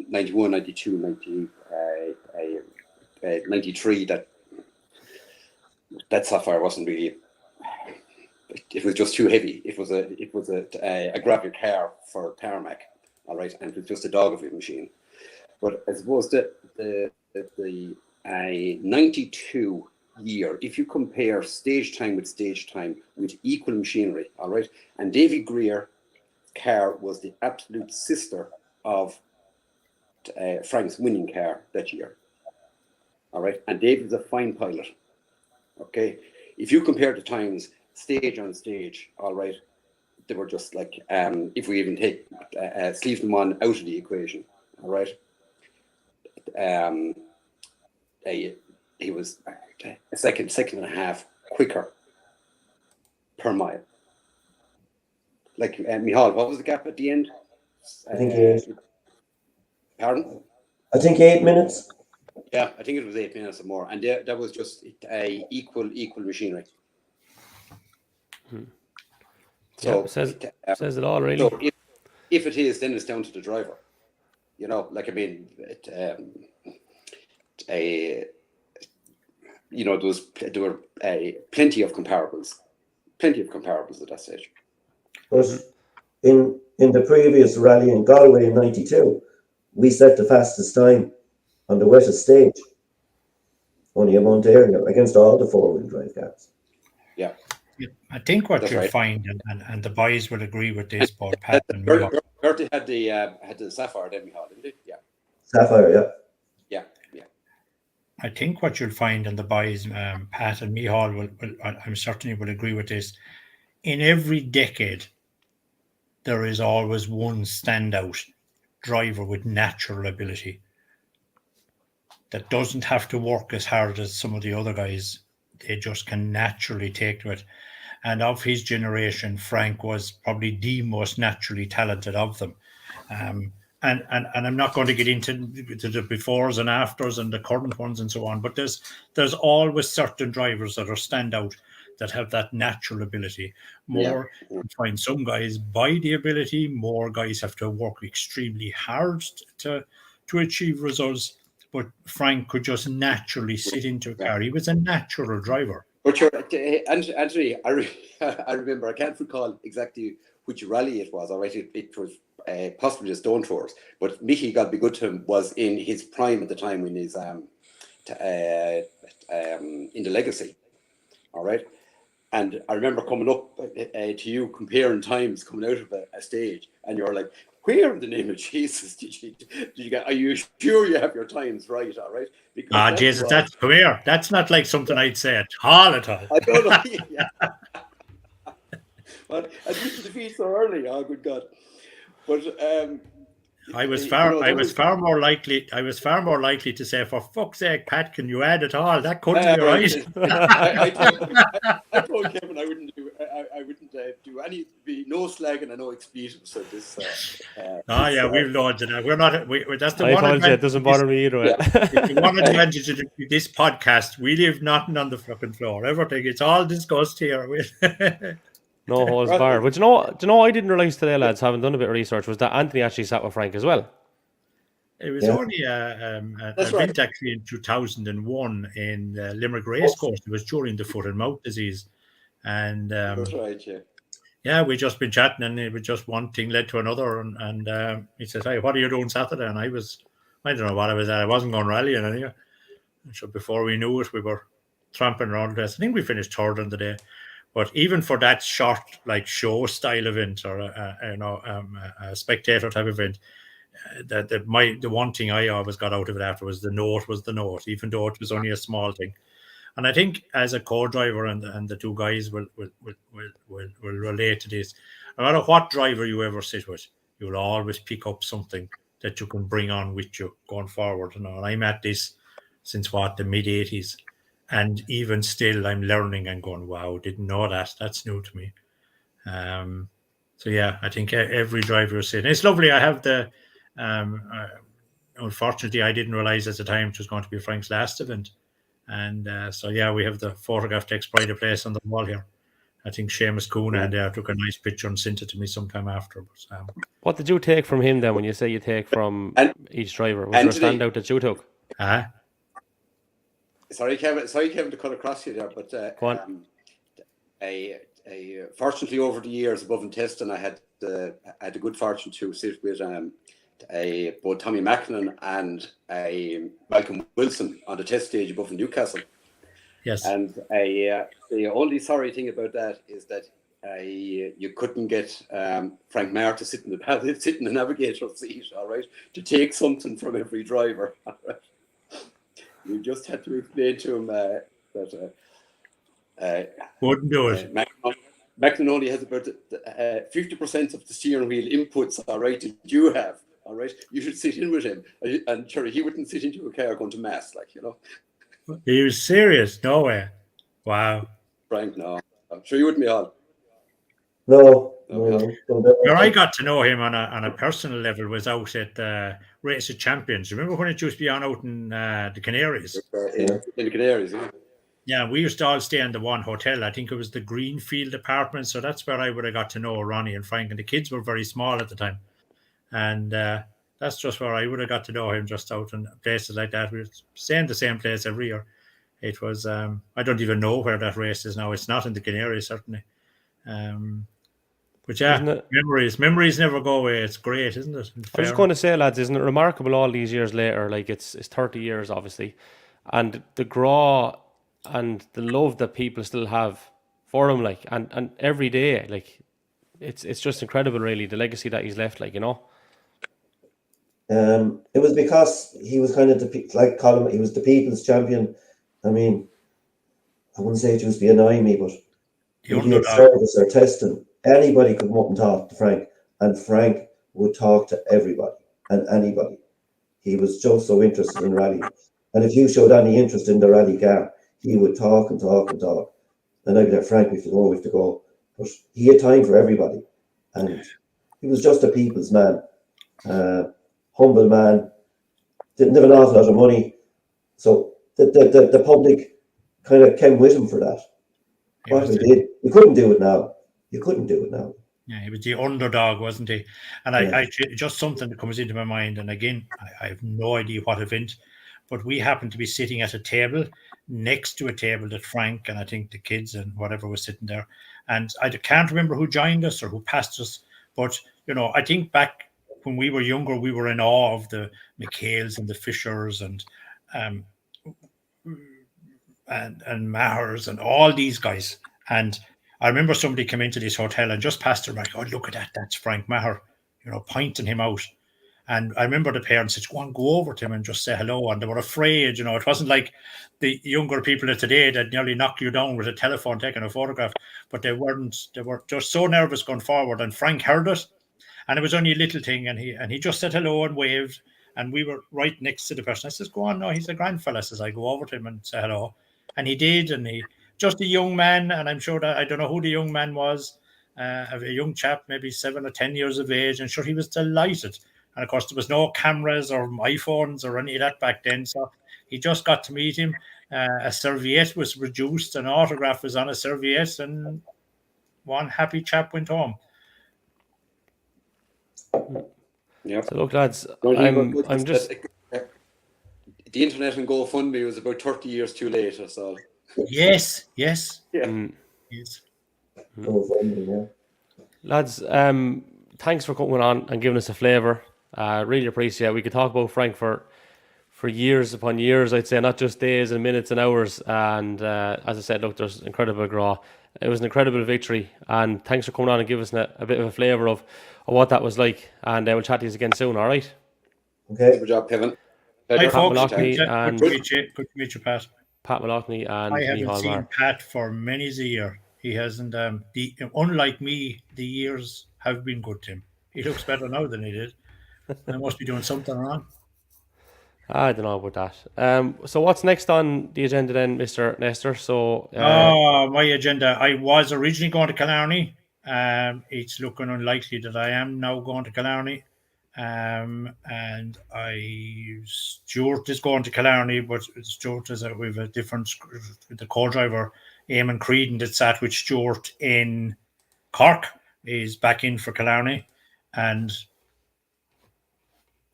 91, 92, 93, that Sapphire wasn't really, it was just too heavy. It was a gravel car for tarmac, all right, and it was just a dog of a machine. But I suppose the 92 year, if you compare stage time with equal machinery, all right, and Davy Greer car was the absolute sister of Frank's winning car that year, all right, and Davy's a fine pilot. Okay, if you compare the times stage on stage, all right, they were just like if we even take Sleafman one out of the equation, all right, he was a second and a half quicker per mile. Like Michal, what was the gap at the end? I think 8. Pardon? I think 8 minutes. Yeah, I think it was 8 minutes or more, and that was just equal machinery. So says it all, really. So if it is, then it's down to the driver. You know, like, I mean, you know, there were plenty of comparables at that stage. But in the previous rally in Galway in 92, we set the fastest time on the wettest stage, only a month earlier, against all the four-wheel drive cars. Yeah. I think what That's you'll right. find, and the boys will agree with this, both Pat and Michal. Bertie had the Sapphire, then Michal, didn't he? Yeah. Sapphire, yeah. I think what you'll find, and the boys, Pat and Michal, will I'm certainly will agree with this. In every decade, there is always one standout driver with natural ability that doesn't have to work as hard as some of the other guys. They just can naturally take to it. And of his generation, Frank was probably the most naturally talented of them. And I'm not going to get into the befores and afters and the current ones and so on, but there's always certain drivers that are standout that have that natural ability. You find some guys buy the ability, more guys have to work extremely hard to achieve results. But Frank could just naturally sit into a car. He was a natural driver. But Anthony, I remember, I can't recall exactly which rally it was. All right, it was possibly the Stone Tours, but Mickey, God be good to him, was in his prime at the time when he's in the Legacy. All right, and I remember coming up to you comparing times coming out of a stage, and you're like, where in the name of Jesus did you get? Are you sure you have your times right? All right, because Jesus, that's clear. That's not like something I'd say at all. I don't know. Yeah. But at least the defeat so early. Oh, good God! But I was far more likely to say, for fuck's sake, Pat, can you add it all? That couldn't be right. I told Kevin I wouldn't do no slagging and no expletives. So this. We've loads of that. We're not. That's the I one told you, advantage. it doesn't bother me either. The one advantage of this podcast, we leave nothing on the fucking floor. Everything, it's all discussed here. No holds barred. But do you know, I didn't realise today, lads, having done a bit of research, was that Anthony actually sat with Frank as well. It was only an event actually in 2001 in Limerick Racecourse. It was during the foot and mouth disease. And that's right, yeah. Yeah, we just been chatting, and it was just one thing led to another. And he says, "Hey, what are you doing Saturday?" And I don't know what I was at. I wasn't going rallying anyway. So before we knew it, we were tramping around the place. I think we finished third on the day. But even for that short, like show style event or a spectator type event, the one thing I always got out of it after was the note, even though it was only a small thing. And I think as a co-driver and the two guys will relate to this. No matter what driver you ever sit with, you will always pick up something that you can bring on with you going forward. And I'm at this since the mid-80s. And even still, I'm learning and going, wow, didn't know that. That's new to me. So, yeah, I think every driver is saying, it's lovely. I have the, unfortunately, I didn't realize at the time it was going to be Frank's last event. And so, yeah, we have the photograph takes pride of place on the wall here. I think Seamus Coon and took a nice picture and sent it to me sometime after. But, what did you take from him then when you say you take from each driver? Was there a standout that you took? Sorry, Kevin, to cut across you there, but go on. Fortunately, over the years above in testing, I had the good fortune to sit with both Tommy Macklin and Malcolm Wilson on the test stage above in Newcastle. Yes. And the only sorry thing about that is that you couldn't get Frank Maher to sit in the navigator seat, all right, to take something from every driver. All right. You just had to explain to him that wouldn't do it. Macklin only has about 50% of the steering wheel inputs, all right, that you have, all right. You should sit in with him, and sure, he wouldn't sit into a car going to mass, like, you know. He was serious, no way. Wow. Frank, no, I'm sure you wouldn't be on. No. Where I got to know him on a personal level was out at the Race of Champions. Remember when it used to be on out in the Canaries? In the Canaries, yeah. Yeah, we used to all stay in the one hotel. I think it was the Greenfield apartment. So that's where I would have got to know Ronnie and Frank. And the kids were very small at the time. And that's just where I would have got to know him, just out in places like that. We were staying the same place every year. It was, I don't even know where that race is now. It's not in the Canaries, certainly. But yeah, memories never go away. It's great, isn't it? I was just going to say, lads, isn't it remarkable all these years later? Like it's 30 years, obviously, and the graw and the love that people still have for him, like, and every day, like, it's just incredible, really, the legacy that he's left, like, you know. It was because he was kind of like Colin. He was the people's champion. I mean, I wouldn't say it used to be annoying me, but if he had service or testing, anybody could come up and talk to Frank, and Frank would talk to everybody and anybody. He was just so interested in rally. And if you showed any interest in the rally car, he would talk and talk and talk. And I'd be like, Frank, we have to go. But he had time for everybody. And he was just a people's man. Humble man. Didn't have an awful lot of money. So the public kind of came with him for that. What he did. You couldn't do it now. Yeah, he was the underdog, wasn't he? And I just something that comes into my mind, and again, I have no idea what event, but we happened to be sitting at a table next to a table that Frank and I think the kids and whatever was sitting there. And I can't remember who joined us or who passed us, but, you know, I think back when we were younger, we were in awe of the McHales and the Fishers and Mahers and all these guys. And I remember somebody came into this hotel and just passed her like, oh, look at that, that's Frank Maher. pointing him out. And I remember the parents said, go over to him and just say hello. And they were afraid, it wasn't like the younger people of today that nearly knock you down with a telephone taking a photograph, but they weren't. They were just so nervous going forward. And Frank heard it, and it was only a little thing. And he just said hello and waved. And we were right next to the person. I says, go on, no, he's a grand fella. Says, I go over to him and say hello. And he did. And he just a young man. And I'm sure that I don't know who the young man was, a young chap, maybe 7 or 10 years of age. And sure, he was delighted. And of course, there was no cameras or iPhones or any of that back then. So he just got to meet him. A serviette was reduced, an autograph was on a serviette, and one happy chap went home. Yeah. So look, lads, I'm just the internet and GoFundMe was about 30 years too late, or so. Yes. Yeah. Yes. GoFundMe, yeah. Lads, thanks for coming on and giving us a flavour. Really appreciate it. We could talk about Frank for years upon years, I'd say, not just days and minutes and hours. And as I said, look, there's incredible draw. It was an incredible victory. And thanks for coming on and giving us a bit of a flavour of what that was like. And we'll chat to you again soon, all right? Okay. Good job, Kevin. Hi, folks. Moloughney and Good to meet you, Pat. Pat Moloughney and I haven't Maher. seen Pat for many a year. He hasn't. Unlike me, the years have been good to him. He looks better now than he did. I must be doing something wrong. I don't know about that. So what's next on the agenda then, Mr. Nestor? So my agenda. I was originally going to Killarney. It's looking unlikely that I am now going to Killarney. And Stuart is going to Killarney, but Stuart is with a different, the co-driver Eamon Creedon that sat with Stuart in Cork is back in for Killarney, and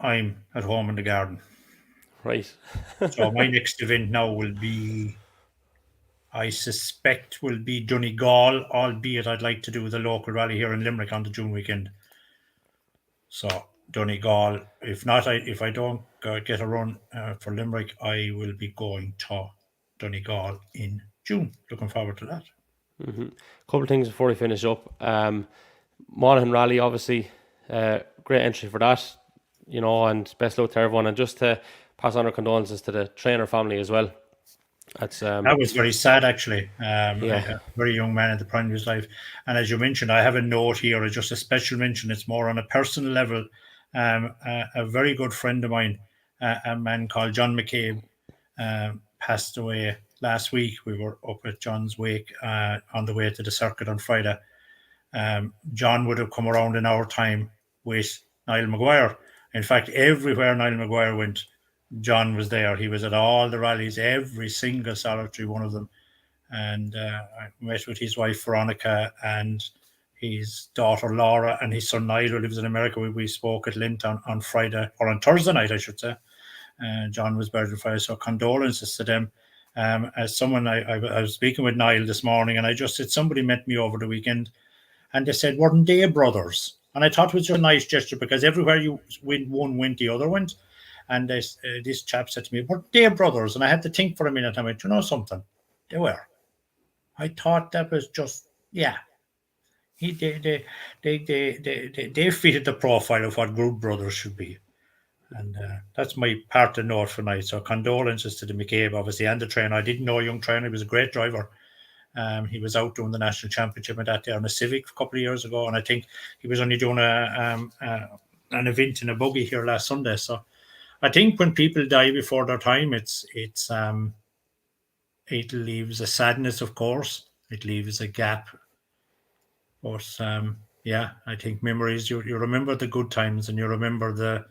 I'm at home in the garden. right. So my next event now will be, I suspect, will be Donegal, albeit I'd like to do the local rally here in Limerick on the June weekend. So Donegal, if I don't get a run for Limerick, I will be going to Donegal in June. Looking forward to that. Couple of things before we finish up. Moloughney Rally, obviously, great entry for that, and best luck to everyone. And just to pass on our condolences to the trainer family as well. That's that was very sad, actually. A very young man at the prime of his life. And as you mentioned, I have a note here, just a special mention. It's more on a personal level. A very good friend of mine, a man called John McCabe, passed away last week. We were up at John's wake on the way to the circuit on Friday. John would have come around in our time with Niall Maguire. In fact, everywhere Niall Maguire went, John was there. He was at all the rallies, every single solitary one of them. And I met with his wife, Veronica, and his daughter, Laura, and his son, Niall, who lives in America. We spoke at Lint on Friday, or on Thursday night, I should say. John was buried on Friday, so condolences to them. As someone, I was speaking with Niall this morning, and I just said, somebody met me over the weekend, and they said, weren't they brothers? And I thought it was a nice gesture, because everywhere you went, one went, the other went. And this chap said to me, weren't they brothers? And I had to think for a minute. I went, you know something? They were. I thought that was just, yeah. They fitted the profile of what group brothers should be. And that's my part of note for night. So condolences to the McCabe, obviously, and the trainer. I didn't know a young trainer. He was a great driver. He was out doing the national championship and that day on a Civic a couple of years ago. And I think he was only doing an event in a buggy here last Sunday. So I think when people die before their time, it leaves a sadness, of course. It leaves a gap. But I think memories. You remember the good times, and you remember the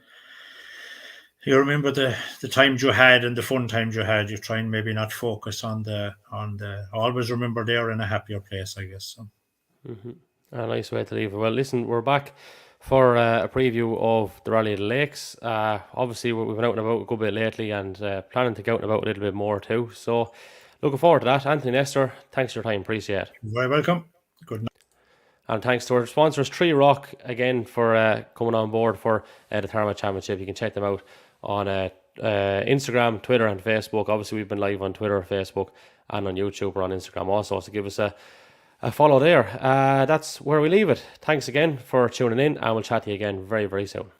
times you had and the fun times you had. You try and maybe not focus on the. Always remember they're in a happier place, I guess. So. A nice way to leave it. Well, listen, we're back for a preview of the Rally of the Lakes. Obviously, we've been out and about a good bit lately, and planning to go out and about a little bit more too. So, looking forward to that. Anthony Nestor, thanks for your time. Appreciate it. You're very welcome. Good night. And thanks to our sponsors, Tree Rock, again, for coming on board for the Tarmac Championship. You can check them out on Instagram, Twitter, and Facebook. Obviously, we've been live on Twitter, Facebook, and on YouTube or on Instagram also. So give us a a follow there. That's where we leave it. Thanks again for tuning in, and we'll chat to you again very, very soon.